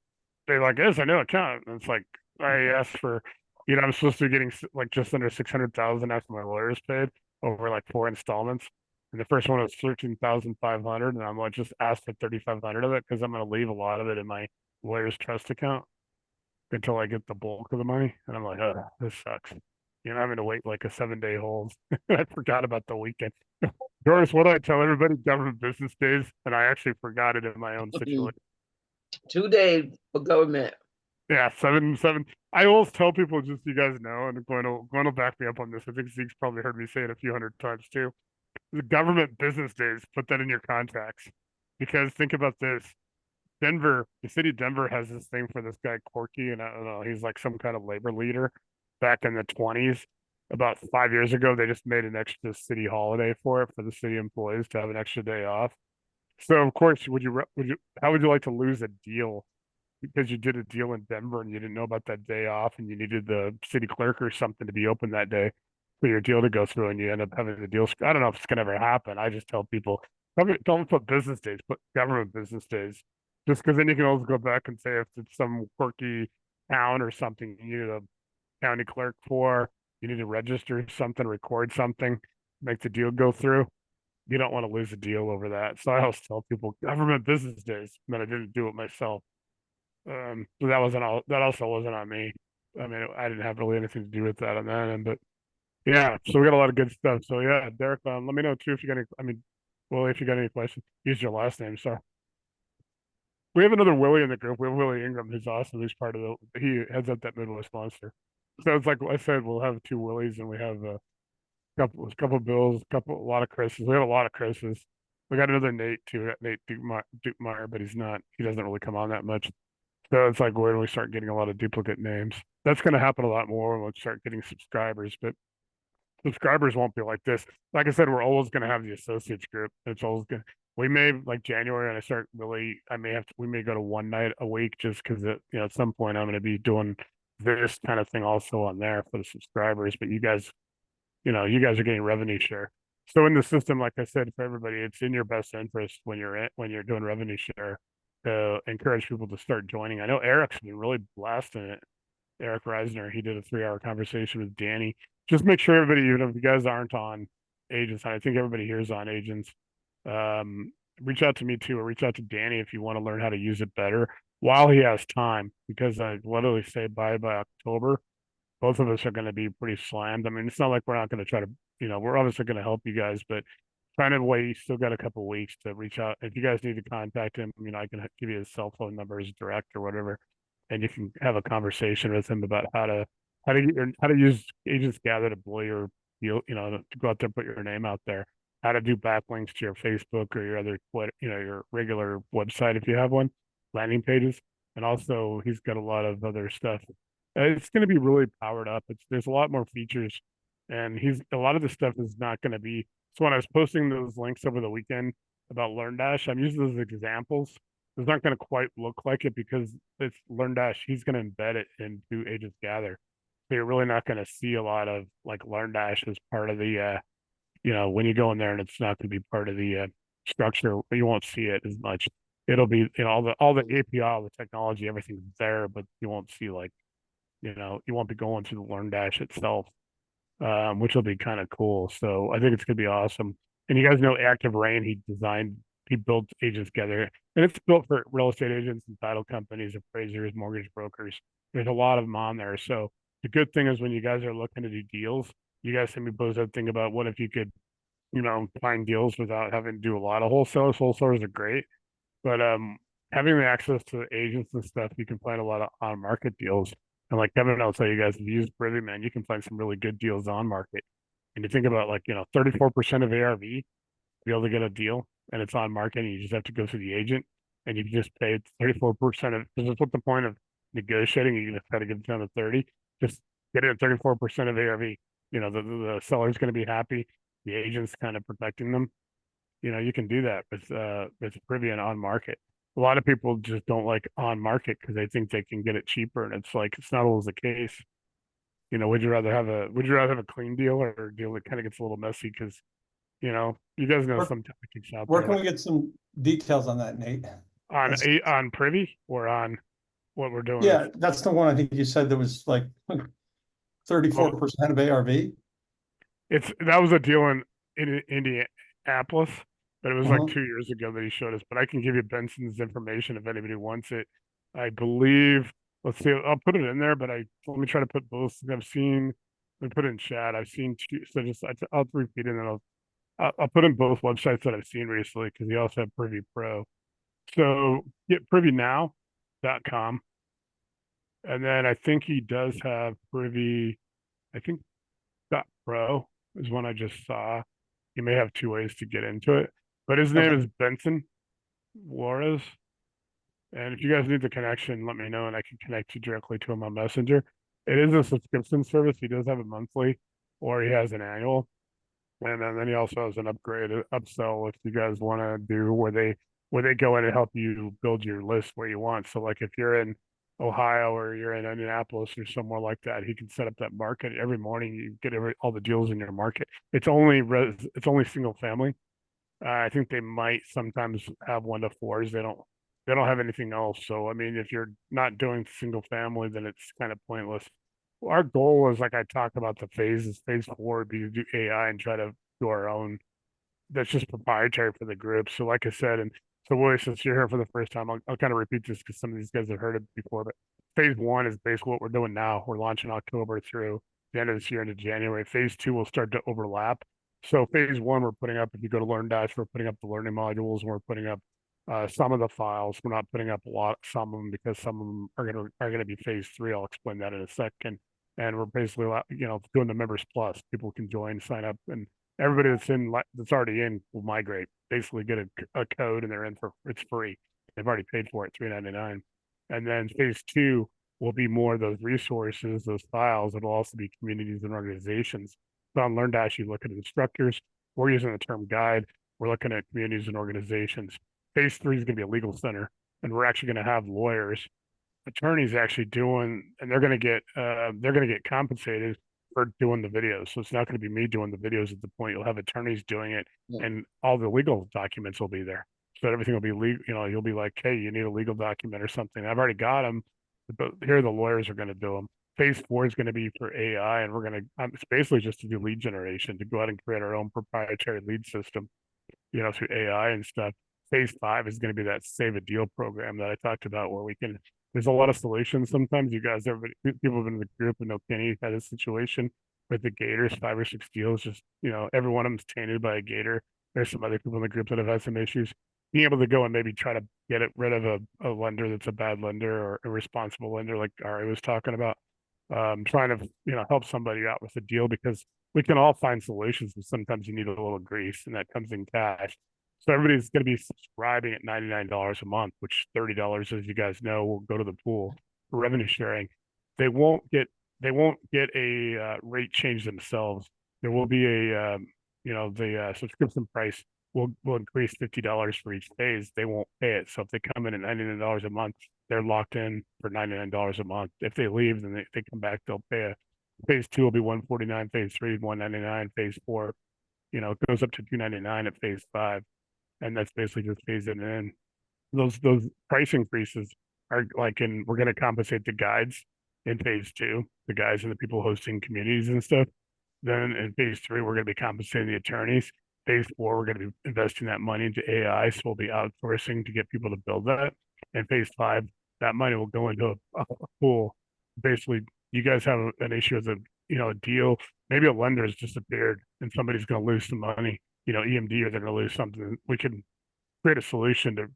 They like it's a new account. And it's like I asked for, I'm supposed to be getting like just under 600,000 after my lawyer's paid over like 4 installments. And the first one was 13,500, and I'm like just asked for 3,500 of it because I'm gonna leave a lot of it in my lawyer's trust account until I get the bulk of the money. And I'm like, oh, this sucks. Having to wait like a 7-day hold. I forgot about the weekend. Doris, what do I tell everybody? Government business days, and I actually forgot it in my own situation. 2 days for government. Yeah, 7. I always tell people, just so you guys know, and going to back me up on this. I think Zeke's probably heard me say it a few hundred times too. The government business days, put that in your contacts, because think about this: Denver, the city of Denver has this thing for this guy Corky, and I don't know, he's like some kind of labor leader back in the 20s. About 5 years ago, they just made an extra city holiday for the city employees to have an extra day off. So of course, how would you like to lose a deal because you did a deal in Denver and you didn't know about that day off and you needed the city clerk or something to be open that day for your deal to go through and you end up having the deal. I don't know if it's gonna ever happen. I just tell people don't put business days, put government business days. Just because then you can always go back and say if it's some quirky town or something you need a county clerk for, you need to register something, record something, make the deal go through. You don't want to lose a deal over that. So I always tell people government business days, but I didn't do it myself. But that also wasn't on me. I mean, I didn't have really anything to do with that on that end, but yeah, so we got a lot of good stuff. So yeah, Derek, let me know too if you got any, well, if you got any questions, use your last name. So we have another Willie in the group. We have Willie Ingram, who's awesome. He's part of he heads up that Midwest Monster. So it's like I said, we'll have 2 Willies and we have a couple Bills, a lot of Chris's. We have a lot of Chris's. We got another Nate too. We got Nate Dukemeyer, but he doesn't really come on that much. So it's like when we start getting a lot of duplicate names, that's going to happen a lot more when we start getting subscribers. But subscribers won't be like this. Like I said, we're always going to have the associates group. It's always going. We may like January, and I start really. I may have to. We may go to one night a week just because at some point I'm going to be doing this kind of thing also on there for the subscribers. But you guys, you guys are getting revenue share. So in the system, like I said, for everybody, it's in your best interest when you're doing revenue share to encourage people to start joining. I know Eric's been really blasting it. Eric Reisner, he did a 3-hour conversation with Danny. Just make sure everybody, even if you guys aren't on agents, and I think everybody here is on agents, reach out to me too, or reach out to Danny if you want to learn how to use it better while he has time, because I literally say by October, both of us are going to be pretty slammed. I mean, it's not like we're not going to try to, we're obviously going to help you guys, but trying to wait, you still got a couple weeks to reach out. If you guys need to contact him, I can give you his cell phone number, his direct or whatever, and you can have a conversation with him about how to use Agents Gather to blow your deal, to go out there and put your name out there, how to do backlinks to your Facebook or your other your regular website if you have one, landing pages, and also he's got a lot of other stuff. It's going to be really powered up. There's a lot more features, and a lot of the stuff is not going to be. So when I was posting those links over the weekend about LearnDash, I'm using those examples. It's not going to quite look like it because it's LearnDash. He's going to embed it into Agents Gather. So you're really not going to see a lot of like LearnDash as part of the, when you go in there and it's not going to be part of the structure, you won't see it as much. It'll be, all the API, all the technology, everything's there, but you won't see like, you won't be going to the LearnDash itself, which will be kind of cool. So I think it's going to be awesome. And you guys know Active Rain, he built Agents Gather, and it's built for real estate agents and title companies, appraisers, mortgage brokers. There's a lot of them on there. So the good thing is when you guys are looking to do deals, you guys can be both think about what if you could, find deals without having to do a lot of wholesalers. Wholesalers are great, but having the access to agents and stuff, you can find a lot of on market deals. And like Kevin, I'll tell you guys, if you use Privy, man, you can find some really good deals on market. And you think about 34% of ARV, be able to get a deal and it's on market and you just have to go through the agent and you can just pay 34% of, this is what the point of negotiating, you just try to get it down to 30, just get it at 34% of ARV. The seller's going to be happy. The agent's kind of protecting them. You can do that with Privy and on market. A lot of people just don't like on market because they think they can get it cheaper, and it's not always the case. Would you rather have a clean deal or a deal that kind of gets a little messy? Because you guys know some tactics out Where there. can we get some details on that, Nate? On Privy or on what we're doing? Yeah, that's the one I think you said there was like 34% of ARV. That was a deal in Indianapolis. But it was like Uh-huh. 2 years ago that he showed us. But I can give you Benson's information if anybody wants it. I believe. Let's see. I'll put it in there. But let me try to put both. Let me put it in chat. I've seen two. So I'll repeat it and then I'll put in both websites that I've seen recently because he also have Privy Pro. So get privynow.com, and then I think he does have Privy. I think .pro is one I just saw. You may have two ways to get into it. But his name is Benson Juarez. And if you guys need the connection, let me know and I can connect you directly to him on Messenger. It is a subscription service. He does have a monthly or he has an annual. And then he also has an upsell if you guys want to do where they go in and help you build your list where you want. So like if you're in Ohio or you're in Indianapolis or somewhere like that, he can set up that market. Every morning you get all the deals in your market. It's only single family. I think they might sometimes have 1-4s. They don't have anything else. So I mean, if you're not doing single family, then it's kind of pointless. Our goal is like I talked about the phases. Phase 4 would be to do AI and try to do our own. That's just proprietary for the group. So like I said, and so Willie, since you're here for the first time, I'll kind of repeat this because some of these guys have heard it before. But phase 1 is basically what we're doing now. We're launching October through the end of this year into January. Phase 2 will start to overlap. So phase 1, we're putting up, if you go to LearnDash, we're putting up the learning modules, and we're putting up some of the files. We're not putting up some of them because some of them are gonna be phase 3. I'll explain that in a second. And we're basically, doing the members plus. People can join, sign up, and everybody that's already in will migrate. Basically, get a code, and they're in it's free. They've already paid for it, $3.99. And then phase two will be more of those resources, those files. It'll also be communities and organizations. So on Learn to actually look at instructors. We're using the term guide. We're looking at communities and organizations. Phase three is going to be a legal center, and we're actually going to have lawyers, attorneys actually doing, and they're going to get compensated for doing the videos. So it's not going to be me doing the videos at the point. You'll have attorneys doing it, Yeah. and all the legal documents will be there. So everything will be legal. You know, you'll be like, hey, you need a legal document or something. I've already got them, but here the lawyers are going to do them. Phase four is going to be for AI, and we're going to, it's basically just to do lead generation, to go out and create our own proprietary lead system, you know, through AI and stuff. Phase five is going to be that save a deal program that I talked about, where we can, there's a lot of solutions. Sometimes you guys, everybody, people have been in the group and know Kenny had a situation with the Gators, 5 or 6 deals, just, you know, every one of them's tainted by a Gator. There's some other people in the group that have had some issues. Being able to go and maybe try to get rid of a lender that's a bad lender or irresponsible lender, like Ari was talking about, trying to, you know, help somebody out with a deal, because we can all find solutions, and sometimes you need a little grease, and that comes in cash. So everybody's going to be subscribing at $99 a month, which $30, as you guys know, will go to the pool for revenue sharing. They won't get a rate change themselves. There will be a you know, the subscription price will increase $50 for each phase. They won't pay it. So if they come in at $99 a month, they're locked in for $99 a month. If they leave, then they come back, they'll pay a phase two will be 149, phase three 199, phase four, you know, it goes up to 299 at phase five. And that's basically just phasing in. Those price increases are like we're going to compensate the guides in phase two, the guys and the people hosting communities and stuff. Then in phase three, we're going to be compensating the attorneys. Phase four, we're going to be investing that money into AI, so we'll be outsourcing to get people to build that. And phase five, that money will go into a pool. Basically, you guys have an issue with a deal. Maybe a lender has disappeared and somebody's going to lose some money. You know, EMD, or they're going to lose something. We can create a solution to,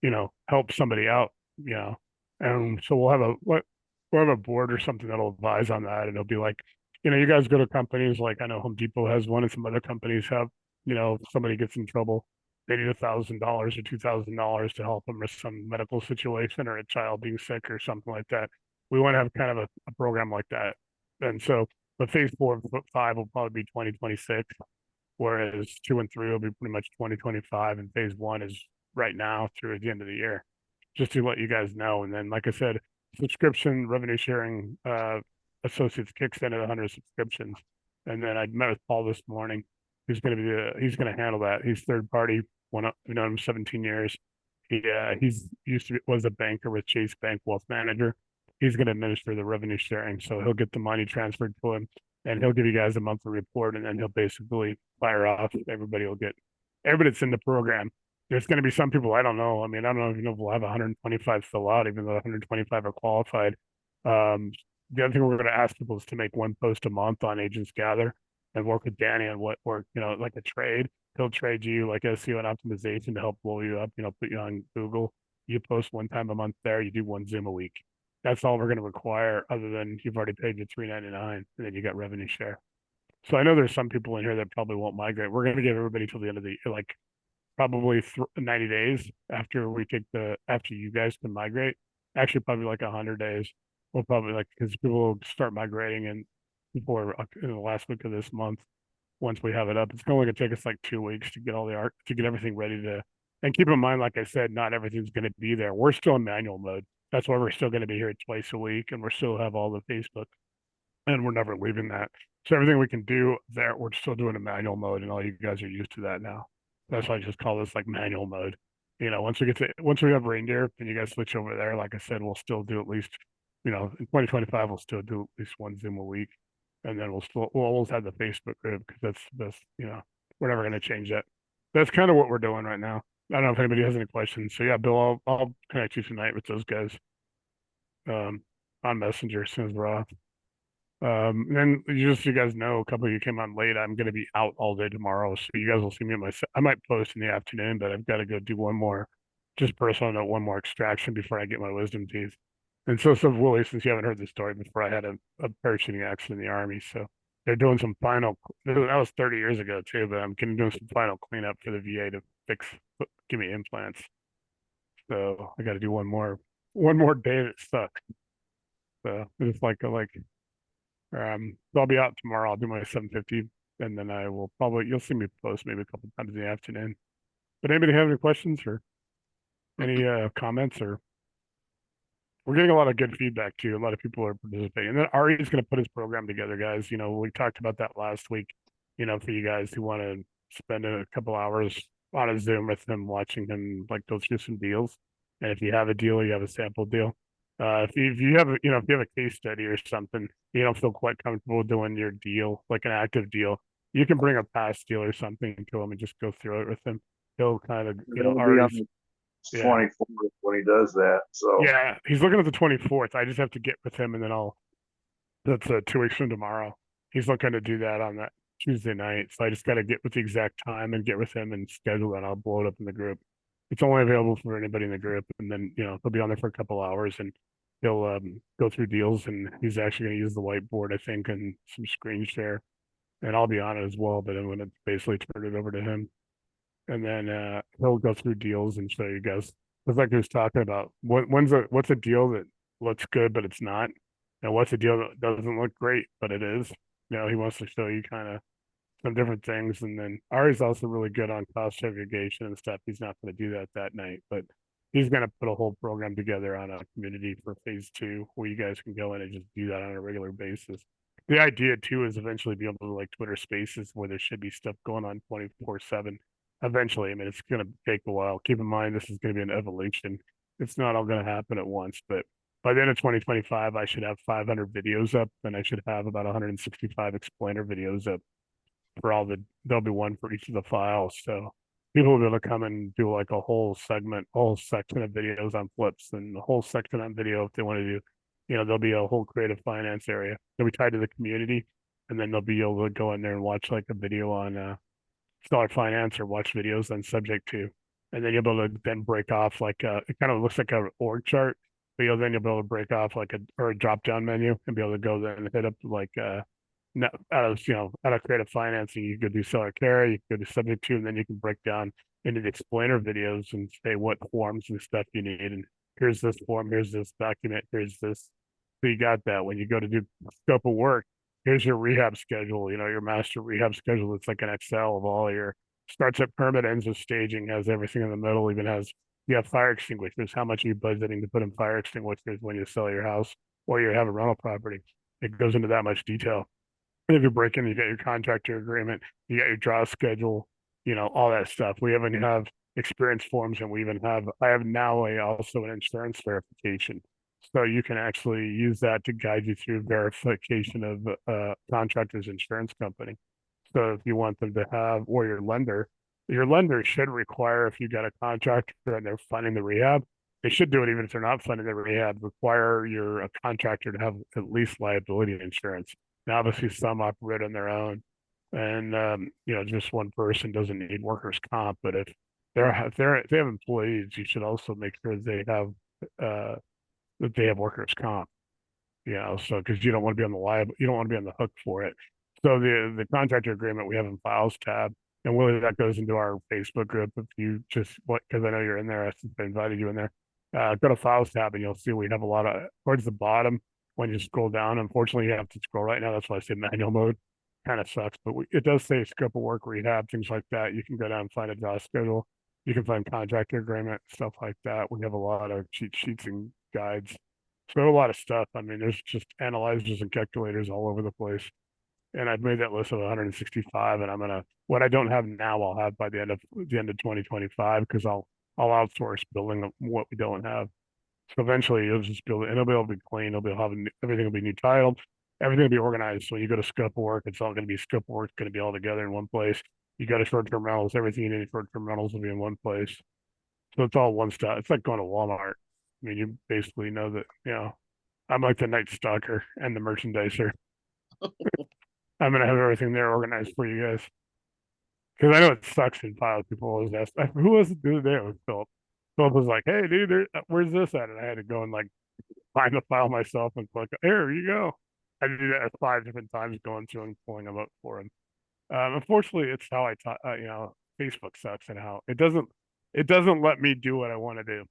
you know, help somebody out. You know, and so we'll have a board or something that'll advise on that, and it'll be like, you know, you guys go to companies like, I know Home Depot has one, and some other companies have, you know, if somebody gets in trouble, they need $1,000 or $2,000 to help them with some medical situation or a child being sick or something like that. We want to have kind of a program like that. And so, but phase four and five will probably be 2026, whereas 2 and 3 will be pretty much 2025, and phase one is right now through the end of the year, just to let you guys know. And then, like I said, subscription revenue sharing associates kicks in at 100 subscriptions. And then I met with Paul this morning. He's going to handle that. He's third party. I've known him 17 years. He's was a banker with Chase Bank, wealth manager. He's going to administer the revenue sharing, so he'll get the money transferred to him, and he'll give you guys a monthly report, and then he'll basically fire off. Everybody that's in the program. There's going to be some people, I don't know. I mean, I don't know if we'll have 125 fill out, even though 125 are qualified. The other thing we're going to ask people is to make one post a month on Agents Gather, and work with Danny on what work, you know, like a trade. He'll trade you like SEO and optimization to help blow you up, you know, put you on Google. You post one time a month there, you do one Zoom a week. That's all we're going to require, other than you've already paid your $3.99, and then you got revenue share. So I know there's some people in here that probably won't migrate. We're going to give everybody till the end of the year, like probably 90 days after after you guys can migrate. Actually, probably like 100 days. We'll probably, like, because people will start migrating in the last week of this month. Once we have it up, it's only going to take us like 2 weeks to get all the art, to get everything ready to. And keep in mind, like I said, not everything's going to be there. We're still in manual mode. That's why we're still going to be here twice a week, and we're still have all the Facebook, and we're never leaving that. So everything we can do there, we're still doing in manual mode, and all you guys are used to that now. That's why I just call this like manual mode. You know, once we have Reindeer, and you guys switch over there, like I said, we'll still do at least, you know, in 2025, we'll still do at least one Zoom a week. And then we'll always have the Facebook group, because that's the best, you know, we're never going to change that. That's kind of what we're doing right now. I don't know if anybody has any questions. So yeah, Bill, I'll connect you tonight with those guys on Messenger as soon as we're off. And then just so you guys know, a couple of you came on late. I'm going to be out all day tomorrow, so you guys will see me I might post in the afternoon, but I've got to go do one more, just personal note, one more extraction before I get my wisdom teeth. And so Willie, since you haven't heard the story before, I had a parachuting accident in the Army, so they're doing some final. That was 30 years ago too, but I'm doing some final cleanup for the VA to give me implants. So I got to do one more one more day that sucks. So it's so I'll be out tomorrow. I'll do my 750, and then I will probably you'll see me post maybe a couple times in the afternoon. But anybody have any questions or any comments or we're getting a lot of good feedback too. A lot of people are participating. And then Ari is going to put his program together, guys. You know, we talked about that last week. You know, for you guys who want to spend a couple hours on a Zoom with him, watching him like go through some deals. And if you have a deal, you have a sample deal. If you have you know if you have a case study or something, you don't feel quite comfortable doing your deal like an active deal, you can bring a past deal or something to him and just go through it with him. He'll kind of It'll be on Ari's the yeah. 24th when he does that. So Yeah, he's looking at the 24th. I just have to get with him and then that's 2 weeks from tomorrow. He's looking to do that on that Tuesday night. So I just got to get with the exact time and get with him and schedule that. I'll blow it up in the group. It's only available for anybody in the group. And then, you know, he'll be on there for a couple hours and he'll go through deals and he's actually going to use the whiteboard, I think, and some screen share. And I'll be on it as well, but I'm going to basically turn it over to him. And then he'll go through deals and show you guys. It's like he was talking about what's a deal that looks good but it's not, and what's a deal that doesn't look great but it is. You know, he wants to show you kind of some different things. And then Ari's also really good on cost segregation and stuff. He's not going to do that night, but he's going to put a whole program together on a community for phase 2 where you guys can go in and just do that on a regular basis. The idea too is eventually be able to like Twitter Spaces where there should be stuff going on 24/7. Eventually, I mean, it's going to take a while. Keep in mind, this is going to be an evolution. It's not all going to happen at once, but by the end of 2025, I should have 500 videos up, and I should have about 165 explainer videos up for there'll be one for each of the files. So people will be able to come and do like a whole section of videos on flips and a whole section on video if they want to do, you know, there'll be a whole creative finance area. They'll be tied to the community, and then they'll be able to go in there and watch like a video on seller finance or watch videos on subject to. And then you'll be able to then break off like it kind of looks like a org chart, but you'll be able to break off like a drop down menu and be able to go there and hit up like out of creative financing, you could do seller carry, you could do subject to, and then you can break down into the explainer videos and say what forms and stuff you need. And here's this form, here's this document, here's this. So you got that. When you go to do scope of work, here's your rehab schedule, you know, your master rehab schedule. It's like an Excel of all your starts at permit, ends with staging, has everything in the middle, even has you have fire extinguishers. How much are you budgeting to put in fire extinguishers when you sell your house or you have a rental property? It goes into that much detail. And if you break in, you got your contractor agreement, you got your draw schedule, you know, all that stuff. We even have experience forms, and I have now also an insurance verification. So you can actually use that to guide you through verification of contractor's insurance company. So if you want them to have, or your lender should require, if you got a contractor and they're funding the rehab, they should do it even if they're not funding the rehab, require a contractor to have at least liability insurance. Now, obviously, some operate on their own, and you know, just one person doesn't need workers' comp. But if they have employees, you should also make sure that they have workers' comp. You know, so because you don't want to be on you don't want to be on the hook for it. So the contractor agreement we have in files tab, and Willie, that goes into our Facebook group. If you just because I know you're in there, I invited you in there. Go to files tab, and you'll see we have a lot of towards the bottom. When you scroll down, unfortunately, you have to scroll right now. That's why I say manual mode. Kind of sucks, but it does say scope of work, rehab, things like that. You can go down and find a draw schedule. You can find contractor agreement, stuff like that. We have a lot of cheat sheets and guides. So a lot of stuff. I mean, there's just analyzers and calculators all over the place. And I've made that list of 165, and what I don't have now, I'll have by the end of 2025 because I'll outsource building what we don't have. So eventually you'll just build it and it'll be able to be clean. Everything will be new titled. Everything will be organized. So when you go to scope of work, it's all going to be scope of work. It's going to be all together in one place. You got a short-term rentals. Everything you need short-term rentals will be in one place. So it's all one stop. It's like going to Walmart. I mean, you basically know that, you know, I'm like the night stalker and the merchandiser. I'm going to have everything there organized for you guys. Because I know it sucks in files. People always ask, who was it the other day? It was Philip. Philip was like, hey, dude, where's this at? And I had to go and like find the file myself and click, here you go. I did that 5 different times going through and pulling them up for him. Unfortunately, it's how you know, Facebook sucks and how it doesn't let me do what I want to do.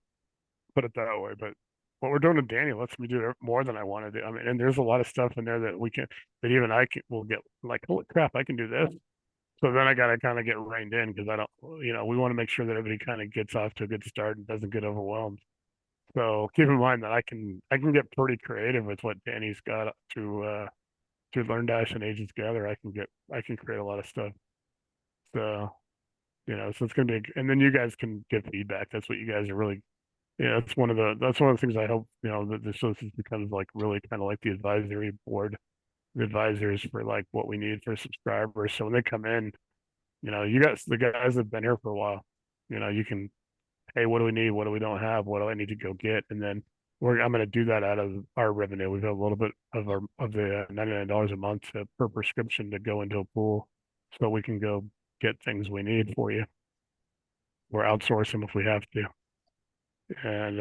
Put it that way. But what we're doing with Danny lets me do more than I want to do. I mean, and there's a lot of stuff in there that we can, that even I can, will get like, holy crap, I can do this. So then I got to kind of get reined in because I don't, we want to make sure that everybody kind of gets off to a good start and doesn't get overwhelmed. So keep in mind that I can get pretty creative with what Danny's got to LearnDash and Agents Gather. I can create a lot of stuff. So, so it's gonna be, and then you guys can give feedback. That's what you guys are really, that's one of the things I hope, that the associates becomes like really kind of like the advisory board, the advisors for like what we need for subscribers. So when they come in, you guys, the guys that have been here for a while, you can, hey, what do we need? What do we don't have? What do I need to go get? And then I'm going to do that out of our revenue. We've got a little bit of the $99 a month per prescription to go into a pool, so we can go get things we need for you, or outsource them if we have to. And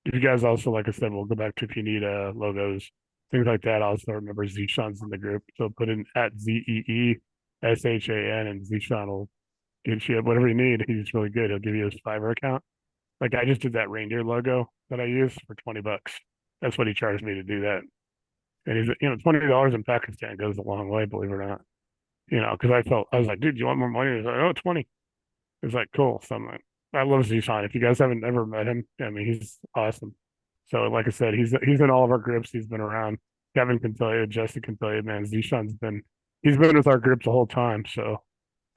if you guys also, like I said, we'll go back to if you need logos, things like that. Also remember Zishan's in the group, so put in at ZEESHAN, and Zishan will get you whatever you need. He's really good. He'll give you his Fiverr account. Like I just did that reindeer logo that I use for $20. That's what he charged me to do that. And he's, $20 in Pakistan goes a long way, believe it or not. Because I was like, dude, you want more money? He's like, oh, 20. It's like, cool. So I'm like, I love Zishan. If you guys haven't ever met him, I mean, he's awesome. So like I said, he's in all of our groups. He's been around. Kevin can tell you, Jesse can tell you, man, he's been with our group the whole time. So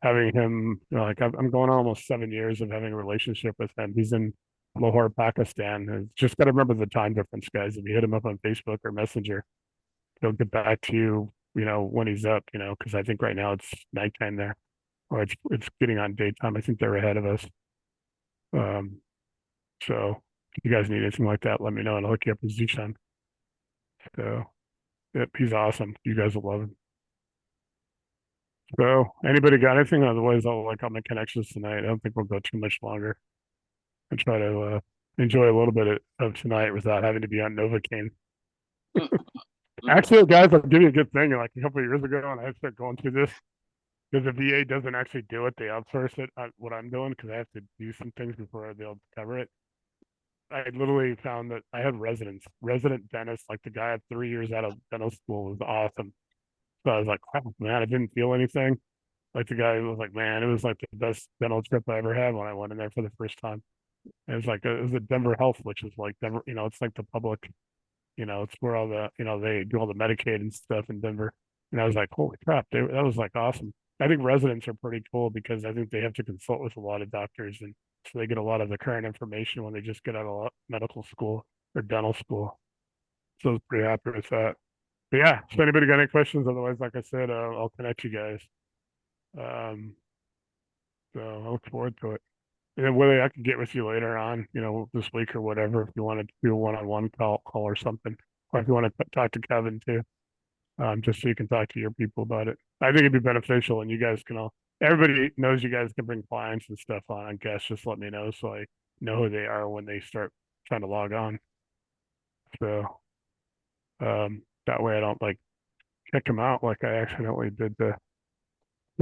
having him, like I'm going on almost 7 years of having a relationship with him. He's in Lahore, Pakistan. And just got to remember the time difference, guys. If you hit him up on Facebook or Messenger, he'll get back to you, when he's up, because I think right now it's nighttime there, or it's getting on daytime. I think they're ahead of us. So if you guys need anything like that, let me know and I'll hook you up with Zishan. So, yep, he's awesome. You guys will love him. So, anybody got anything? Otherwise, I'll on my connections tonight. I don't think we'll go too much longer. And try to enjoy a little bit of tonight without having to be on Novocaine. Actually, guys, I'll give you a good thing. Like a couple of years ago, and I started going through this, because the VA doesn't actually do it; they outsource it. What I'm doing, because I have to do some things before I'll be able to cover it. I literally found that I had resident dentists, like the guy at 3 years out of dental school was awesome. So I was like, oh, man, I didn't feel anything. Like the guy was like, man, it was like the best dental trip I ever had when I went in there for the first time. And it was like, it was at Denver Health, which is like Denver, it's like the public, it's where all the, they do all the Medicaid and stuff in Denver. And I was like, holy crap, that was like awesome. I think residents are pretty cool because I think they have to consult with a lot of doctors, and so they get a lot of the current information when they just get out of medical school or dental school. So I was pretty happy with that. But yeah, so anybody got any questions? Otherwise, like I said, I'll connect you guys. So I look forward to it. And then whether I can get with you later on, this week or whatever, if you want to do a one-on-one call or something, or if you want to talk to Kevin too, just so you can talk to your people about it. I think it'd be beneficial, and you guys can everybody knows you guys can bring clients and stuff on. I guess just let me know so I know who they are when they start trying to log on. So, that way I don't like check them out like I accidentally did the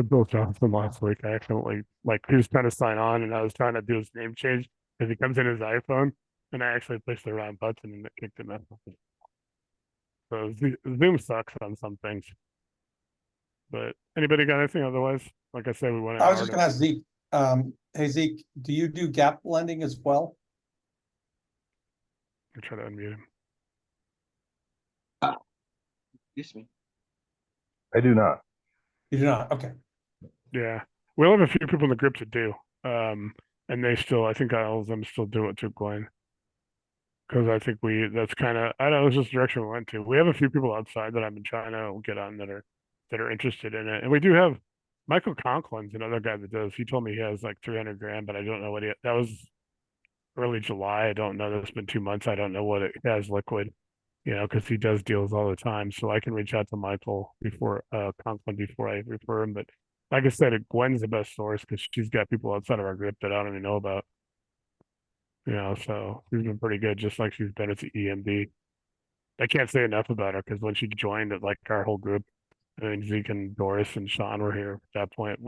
Bill Johnson last week. I accidentally, like, he was trying to sign on and I was trying to do his name change because he comes in his iPhone, and I actually pushed the wrong button and it kicked him out. So Zoom sucks on some things. But anybody got anything? Otherwise, like I said, we went. I was just gonna ask Zeke, hey Zeke, do you do gap lending as well? I'll try to unmute him. Excuse me. I do not. You do not, okay. Yeah, we'll have a few people in the group that do. And they still, I think all of them still do it through Gwen. Because I think that's kind of, I don't know, it's just the direction we went to. We have a few people outside that I've been trying to get on that are interested in it. And we do have Michael Conklin's another guy that does. He told me he has like 300 grand, but I don't know what that was early July. I don't know. That's been 2 months. I don't know what it has liquid, because he does deals all the time. So I can reach out to Michael before Conklin before I refer him. But like I said, Gwen's the best source because she's got people outside of our group that I don't even know about. So she's been pretty good, just like she's been at the EMD. I can't say enough about her because when she joined it, like our whole group, I mean, Zeke and Doris and Sean were here at that point.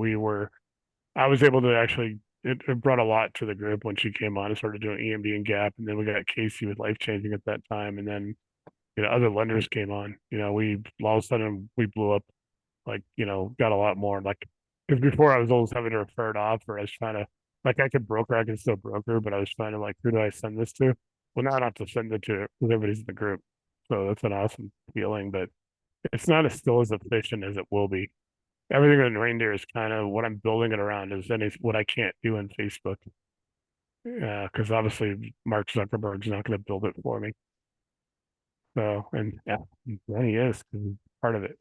I was able to actually it brought a lot to the group when she came on and started doing EMD and Gap, and then we got Casey with Life Changing at that time, and then other lenders came on. We all of a sudden we blew up, like got a lot more like because before I was always having to refer it off, or I was trying to like I could broker, I could still broker, but I was trying to like who do I send this to? Well, now I don't have to send it to because everybody's in the group, so that's an awesome feeling, but it's not as still as efficient as it will be. Everything in Reindeer is kind of what I'm building it around is what I can't do in Facebook. Because obviously Mark Zuckerberg's not going to build it for me. So, and yeah, he is 'cause he's part of it.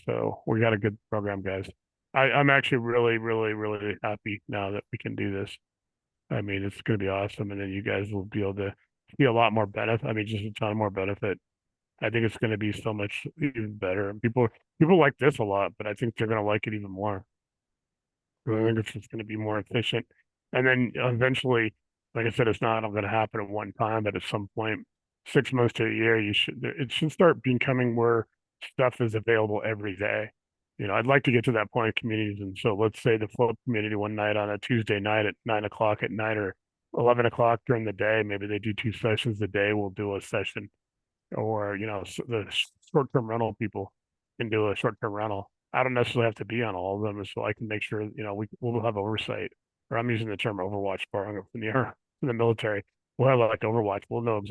So we got a good program, guys. I'm actually really, really, really happy now that we can do this. I mean, it's going to be awesome, and then you guys will be able to see a lot more benefit. I mean, just a ton more benefit. I think it's going to be so much even better. And people like this a lot, but I think they're going to like it even more. So I think it's just going to be more efficient. And then eventually, like I said, it's not going to happen at one time, but at some point, 6 months to a year, it should start becoming where stuff is available every day. I'd like to get to that point in communities. And so let's say the float community one night on a Tuesday night at 9 o'clock at night or 11 o'clock during the day, maybe they do 2 sessions a day. We'll do a session or the short-term rental people can do a short-term rental. I don't necessarily have to be on all of them, so I can make sure we'll have oversight. Or I'm using the term Overwatch, borrowing it from the military. We'll have like Overwatch. We'll know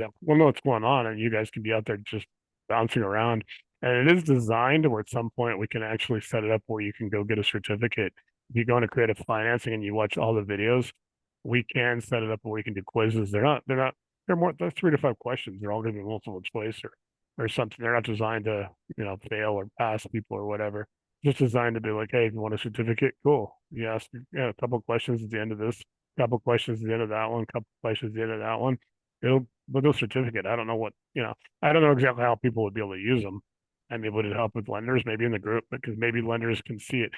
what's going on, and you guys can be out there just bouncing around. And it is designed where at some point we can actually set it up where you can go get a certificate. If you go into creative financing and you watch all the videos, we can set it up where we can do quizzes. They're 3 to 5 questions. They're all going to be multiple choice or something. They're not designed to, fail or pass people or whatever. Just designed to be like, hey, if you want a certificate, cool. You ask a couple of questions at the end of this, couple of questions at the end of that one, couple of questions at the end of that one. They'll do a certificate. I don't know I don't know exactly how people would be able to use them. I mean, would it help with lenders, maybe in the group, because maybe lenders can see it.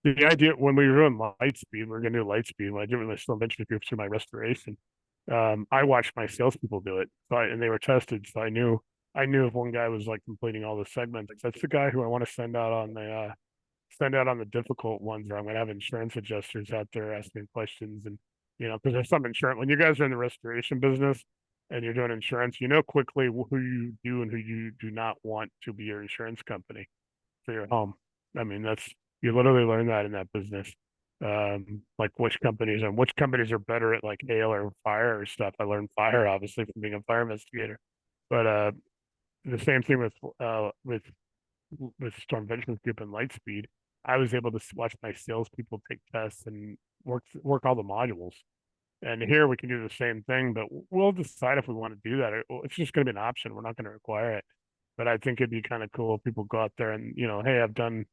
The idea when we were doing Lightspeed, we're gonna do Lightspeed. I didn't really still mention groups through my restoration. I watched my salespeople do it, and they were tested, so I knew if one guy was like completing all the segments, that's the guy who I want to send out on the difficult ones, or I'm gonna have insurance adjusters out there asking questions, and because there's some insurance when you guys are in the restoration business and you're doing insurance, quickly who you do and who you do not want to be your insurance company for your home. I mean, you literally learn that in that business. Like which companies are better at like hail or fire or stuff. I learned fire obviously from being a fire investigator, but the same thing with Storm Ventures Group and Lightspeed. I was able to watch my salespeople take tests and work all the modules. And here we can do the same thing, but we'll decide if we want to do that. It's just going to be an option. We're not going to require it. But I think it'd be kind of cool if people go out there and hey, I've done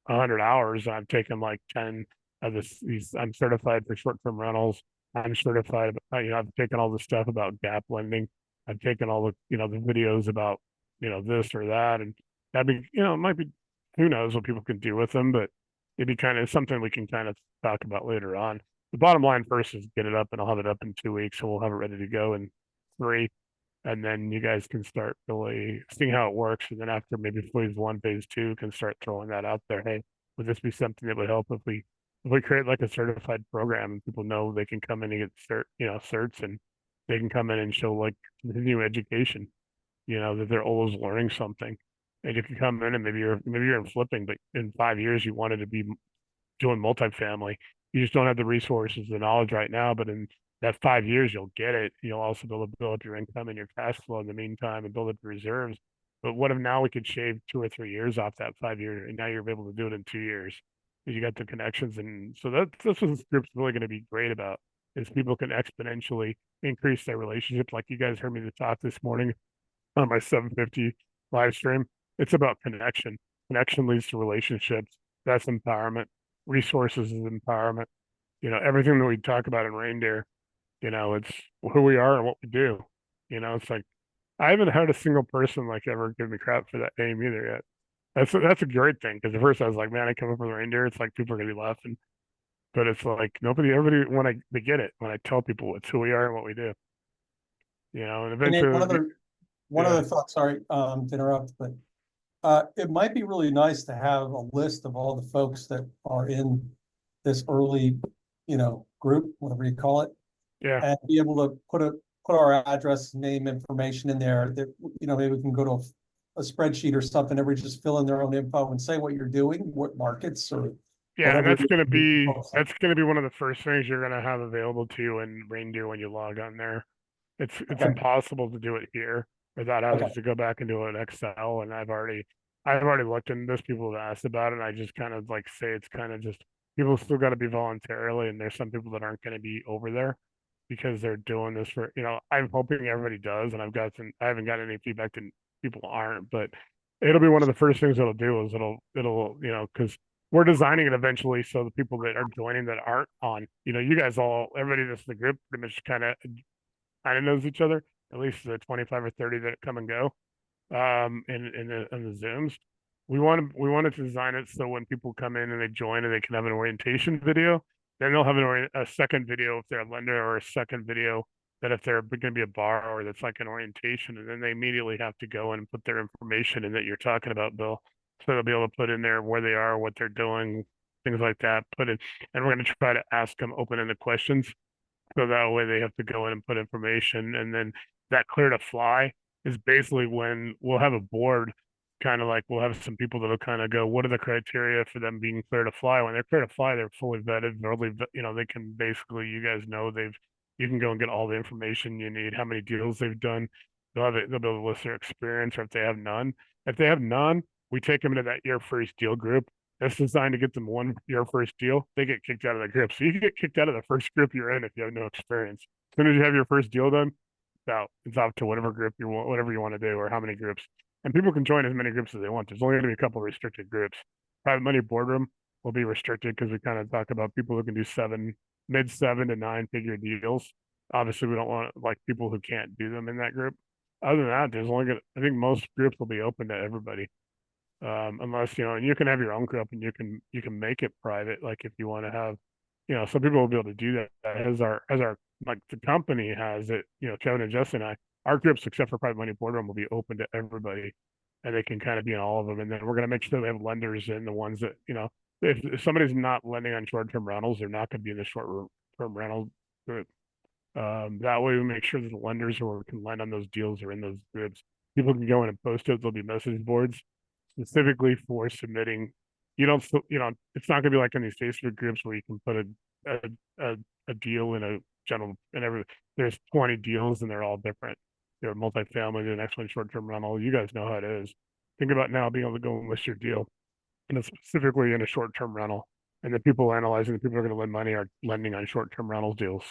100 hours. I've taken like 10 of these. I'm certified for short-term rentals. I'm certified. I've taken all the stuff about gap lending. I've taken all the the videos about this or that, and that'd be it might be who knows what people can do with them, but it'd be kind of something we can kind of talk about later on. The bottom line first is get it up, and I'll have it up in 2 weeks, so we'll have it ready to go in 3. And then you guys can start really seeing how it works. And then after maybe phase 1, phase 2, can start throwing that out there. Hey, would this be something that would help if we create like a certified program and people know they can come in and get certs, and they can come in and show like continuing education, that they're always learning something. And you can come in and maybe you're in flipping, but in 5 years you wanted to be doing multifamily. You just don't have the resources, the knowledge right now, but in that 5 years, you'll get it. You'll also build up your income and your cash flow in the meantime and build up reserves. But what if now we could shave 2 or 3 years off that 5 year, and now you're able to do it in 2 years? You got the connections, and so that's what this group's really going to be great about, is people can exponentially increase their relationships. Like you guys heard me talk this morning on my 750 live stream. It's about connection. Connection leads to relationships. That's empowerment. Resources is empowerment. Everything that we talk about in Reindeer, it's who we are and what we do. It's like I haven't had a single person like ever give me crap for that name either yet. That's a great thing, because at first I was like, man, I come up with Reindeer, it's like people are gonna be laughing, but it's like everybody when they get it when I tell people it's who we are and what we do. And eventually One other thought, sorry, to interrupt, but it might be really nice to have a list of all the folks that are in this early group, whatever you call it. Yeah. And be able to put our address, name, information in there that, maybe we can go to a spreadsheet or something, everybody just fill in their own info and say what you're doing, what markets or Yeah, and whatever. that's gonna be one of the first things you're gonna have available to you in Reindeer when you log on there. It's Okay. impossible to do it here without having Okay. to go back and do it in Excel. And I've already looked into this. People have asked about it. And I just kind of like say it's kind of just people still got to be voluntarily, and there's some people that aren't going to be over there because they're doing this for I'm hoping everybody does, and I haven't got any feedback that people aren't, but it'll be one of the first things it'll do is it'll because we're designing it eventually so the people that are joining that aren't on, you guys everybody that's in the group pretty much kind of knows each other, at least the 25 or 30 that come and go in the Zooms. We want to design it so when people come in and they join and they can have an orientation video, then they'll have a second video if they're a lender, or a second video that if they're going to be a borrower that's like an orientation, and then they immediately have to go and put their information in that you're talking about, Bill. So they'll be able to put in there where they are, what they're doing, things like that. Put it, and we're going to try to ask them open-ended questions. So that way they have to go in and put information, and then that clear to fly is basically when we'll have a board, kind of like we'll have some people that'll kind of go, what are the criteria for them being clear to fly? When they're clear to fly, they're fully vetted, they can basically, you guys know, you can go and get all the information you need, how many deals they've done. They'll be able to list their experience, or if they have none. If they have none, we take them into that your first deal group. That's designed to get them your first deal. They get kicked out of the group. So you can get kicked out of the first group you're in if you have no experience. As soon as you have your first deal done, it's out to whatever group you want, whatever you want to do, or how many groups. And people can join as many groups as they want. There's only going to be a couple of restricted groups. Private money boardroom will be restricted because we kind of talk about people who can do mid 7 to 9 figure deals. Obviously, we don't want like people who can't do them in that group. Other than that, I think most groups will be open to everybody. Unless, and you can have your own group and you can make it private. Like if you want to have, some people will be able to do that as our, like the company has it, Kevin and Justin and our groups, except for private money boardroom, will be open to everybody and they can kind of be in all of them. And then we're going to make sure we have lenders in the ones that, if somebody's not lending on short-term rentals, they're not going to be in the short-term rental group. That way we make sure that the lenders who can lend on those deals are in those groups. People can go in and post it. There'll be message boards specifically for submitting. It's not going to be like in these Facebook groups where you can put a deal in a general, and there's 20 deals and they're all different. They're multifamily, the next one short-term rental. You guys know how it is. Think about now being able to go and list your deal, and it's specifically in a short-term rental. And the people analyzing, the people who are going to lend money are lending on short-term rental deals.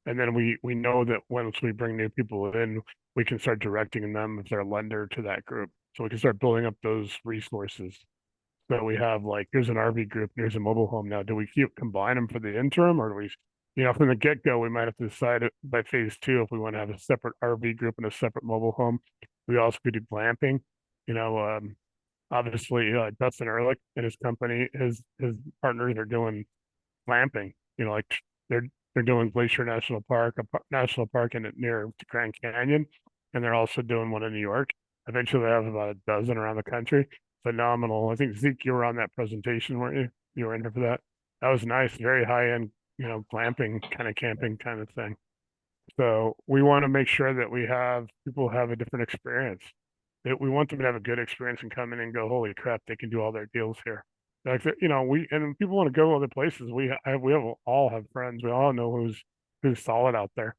And then we know that once we bring new people in, we can start directing them if they're a lender to that group. So we can start building up those resources. So we have like, here's an RV group, here's a mobile home. Now, do we combine them for the interim, or do we, from the get-go, we might have to decide by phase 2 if we want to have a separate RV group and a separate mobile home. We also could do glamping. Obviously, Dustin Ehrlich and his company, his partners are doing glamping. Like they're doing Glacier National Park, national park near Grand Canyon, and they're also doing one in New York. Eventually, they have about a dozen around the country. Phenomenal. I think Zeke, you were on that presentation, weren't you? You were in there for that. That was nice, very high end, glamping kind of camping kind of thing. So we want to make sure that people have a different experience. We want them to have a good experience and come in and go, holy crap, they can do all their deals here. Like, and people want to go other places. We all have friends. We all know who's solid out there.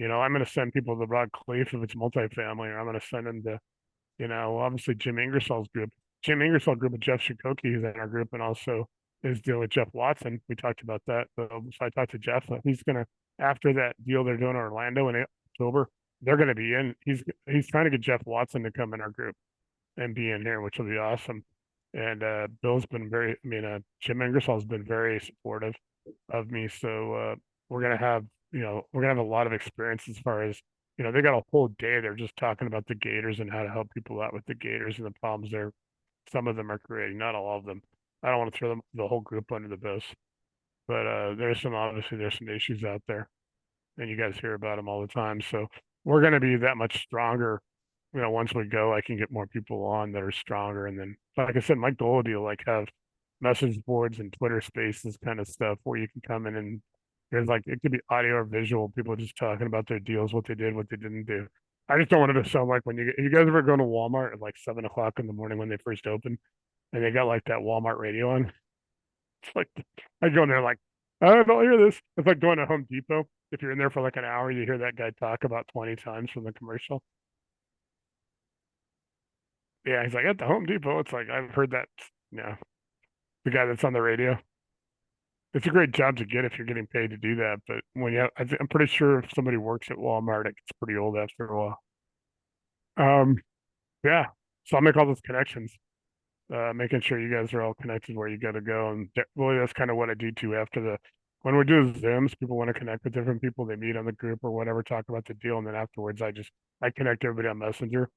I'm going to send people to Rod Cleef if it's multifamily, or I'm going to send them to, obviously Jim Ingersoll's group. Jim Ingersoll group with Jeff Shikoki is in our group, and also is dealing with Jeff Watson. We talked about that. So I talked to Jeff. He's going to, after that deal they're doing in Orlando in October, they're going to be in. He's trying to get Jeff Watson to come in our group and be in here, which will be awesome. And Bill's been Jim Ingersoll's been very supportive of me. So we're gonna have a lot of experience as far as, they got a whole day. They're just talking about the Gators and how to help people out with the Gators and the problems some of them are creating, not all of them. I don't want to throw the whole group under the bus, but there's some issues out there, and you guys hear about them all the time. So we're gonna be that much stronger. Once we go, I can get more people on that are stronger. And then, like I said, my goal would be to have message boards and Twitter spaces kind of stuff where you can come in and There's like it could be audio or visual, people just talking about their deals, what they did, what they didn't do. I just don't want it to sound like when you guys ever go to Walmart at like 7 o'clock in the morning when they first open, and they got like that Walmart radio on. It's like I go in there like I don't hear this. It's like going to Home Depot. If you're in there for like an hour, you hear that guy talk about 20 times from the commercial. Yeah, he's like at the Home Depot. It's like I've heard that. Yeah, the guy that's on the radio. It's a great job to get if you're getting paid to do that. But when you, I'm pretty sure if somebody works at Walmart, it gets pretty old after a while. Um, yeah. So I'll make all those connections, making sure you guys are all connected where you got to go. And really, that's kind of what I do too. After when we do Zooms, people want to connect with different people. They meet on the group or whatever, talk about the deal, and then afterwards, I connect everybody on Messenger.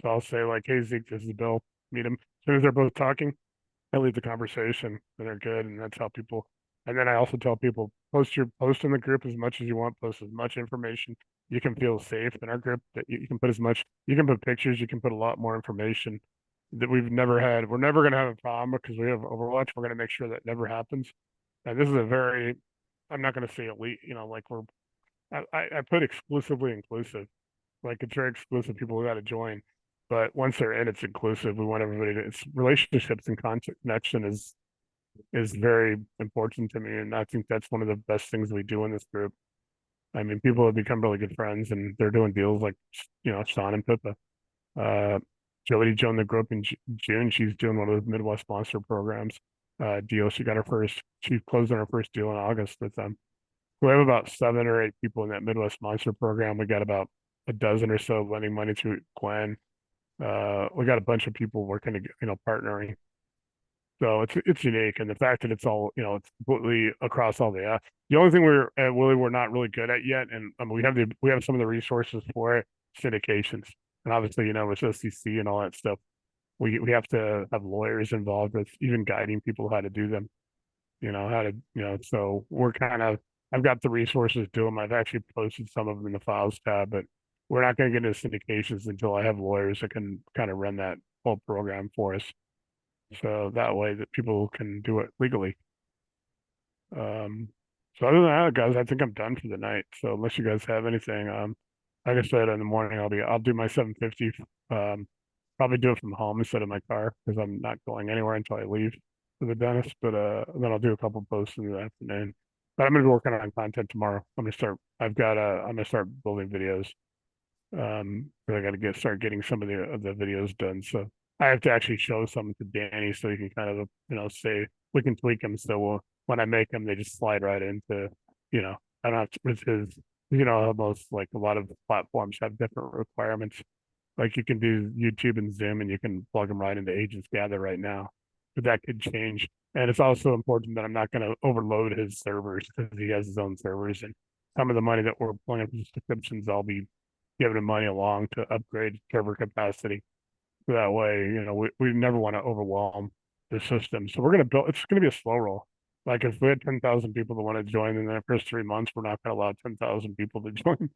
So I'll say like, "Hey Zeke, this is Bill. Meet him." As soon as they're both talking, I lead the conversation, and they're good, and that's how people. And then I also tell people post in the group as much as you want, post as much information you can feel safe in our group that you can put as much. You can put pictures, you can put a lot more information that we've never had. We're never going to have a problem because we have Overwatch. We're going to make sure that never happens. And this is a very, I'm not going to say elite, like I put exclusively inclusive. Like it's very exclusive. People who got to join. But once they're in, it's inclusive. We want everybody to, it's relationships and connection is very important to me. And I think that's one of the best things we do in this group. I mean, people have become really good friends and they're doing deals like, Sean and Pippa. Jody joined the group in June. She's doing one of those Midwest Monster programs deal. She closed on her first deal in August with them. We have about 7 or 8 people in that Midwest Monster program. We got about a dozen or so lending money through Gwen. We got a bunch of people working, partnering. So it's unique, and the fact that it's all it's completely across all the apps. The only thing we're at Willie we're not really good at yet, and we have some of the resources for it, syndications, and obviously with OCC and all that stuff, we have to have lawyers involved with even guiding people how to do them, how to So we're I've got the resources to do them. I've actually posted some of them in the files tab, but we're not going to get into syndications until I have lawyers that can kind of run that whole program for us. So that way that people can do it legally. So other than that, guys, I think I'm done for the night. So unless you guys have anything, like I said, in the morning I'll do my 750. Probably do it from home instead of my car because I'm not going anywhere until I leave for the dentist. But then I'll do a couple posts in the afternoon. But I'm gonna be working on content tomorrow. I'm gonna start building videos. But I got to start getting some of the videos done. So I have to actually show some to Danny so he can kind of say we can tweak them. So when I make them, they just slide right into I don't have to, with his almost like a lot of platforms have different requirements. Like you can do YouTube and Zoom, and you can plug them right into Agents Gather right now, but that could change. And it's also important that I'm not going to overload his servers because he has his own servers, and some of the money that we're pulling for subscriptions, I'll be giving him money along to upgrade server capacity. So that way, we never want to overwhelm the system. So we're going to build, it's going to be a slow roll. Like if we had 10,000 people that want to join in the first 3 months, we're not going to allow 10,000 people to join.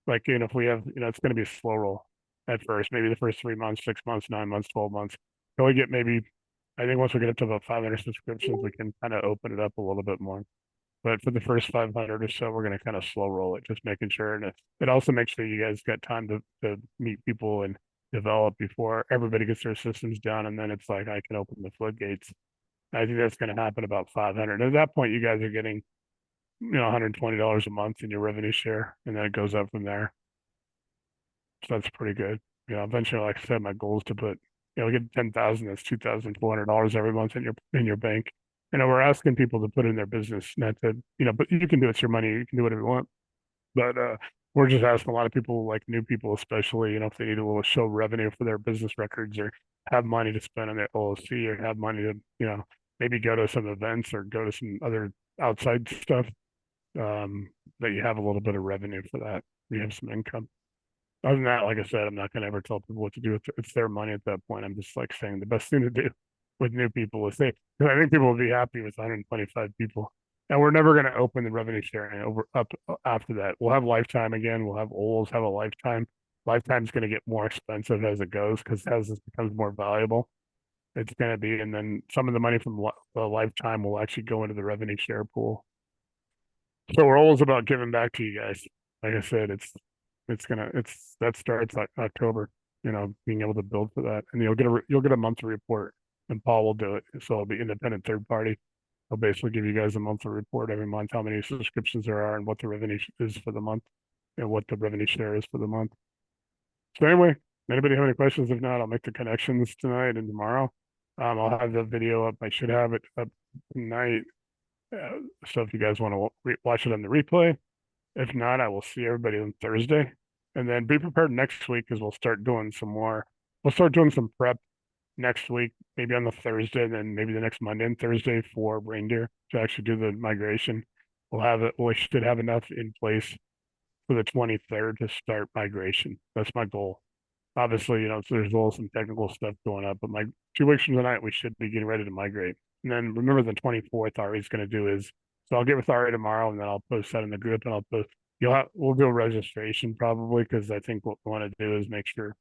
Like, if we have, it's going to be a slow roll at first, maybe the first 3 months, 6 months, 9 months, 12 months. So we get I think once we get up to about 500 subscriptions, we can kind of open it up a little bit more. But for the first 500 or so, we're going to kind of slow roll it, just making sure. And it also makes sure you guys got time to meet people and develop before everybody gets their systems done. And then it's like, I can open the floodgates. I think that's going to happen about 500. At that point, you guys are getting, $120 a month in your revenue share. And then it goes up from there. So that's pretty good. Eventually, like I said, my goal is to put, we get 10,000, that's $2,400 every month in your bank. We're asking people to put in their business, not to, but you can do it's your money, you can do whatever you want. But we're just asking a lot of people, like new people especially, if they need a little show revenue for their business records or have money to spend on their LLC or have money to, maybe go to some events or go to some other outside stuff, that you have a little bit of revenue for that. You have some income. Other than that, like I said, I'm not going to ever tell people what to do. It's their money at that point. I'm just like saying the best thing to do with new people is because I think people will be happy with 125 people. And we're never going to open the revenue sharing up after that. We'll have lifetime again. We'll have always have a lifetime. Lifetime's going to get more expensive as it goes because as this becomes more valuable, it's going to be. And then some of the money from the lifetime will actually go into the revenue share pool. So we're always about giving back to you guys. Like I said, that starts like October, you know, being able to build for that. And you'll get a monthly report and Paul will do it. So it'll be independent third party. I'll basically give you guys a monthly report every month, how many subscriptions there are and what the revenue is for the month and what the revenue share is for the month. So anyway, anybody have any questions? If not, I'll make the connections tonight and tomorrow. I'll have the video up. I should have it up tonight. So if you guys want to watch it on the replay, if not, I will see everybody on Thursday. And then be prepared next week because we'll start doing some prep next week, maybe on the Thursday, then maybe the next Monday and Thursday for reindeer to actually do the migration. We should have enough in place for the 23rd to start migration. That's my goal. Obviously, you know, so there's all some technical stuff going up, but 2 weeks from tonight, we should be getting ready to migrate. And then remember the 24th, Ari's going to do is, so I'll get with Ari tomorrow and then I'll post that in the group and we'll do a registration probably because I think what we want to do is make sure,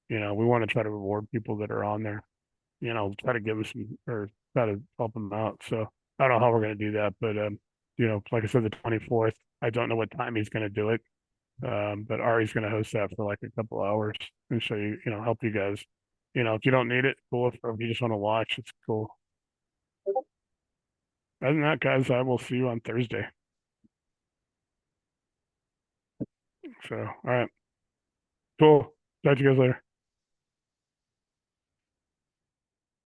you know, we want to try to reward people that are on there, you know, try to give them or try to help them out. So I don't know how we're going to do that, but, you know, like I said, the 24th, I don't know what time he's going to do it. But Ari's going to host that for like a couple hours and show you, you know, help you guys. You know, if you don't need it, cool. If you just want to watch, it's cool. Other than that, guys, I will see you on Thursday. So, all right. Cool. Talk to you guys later.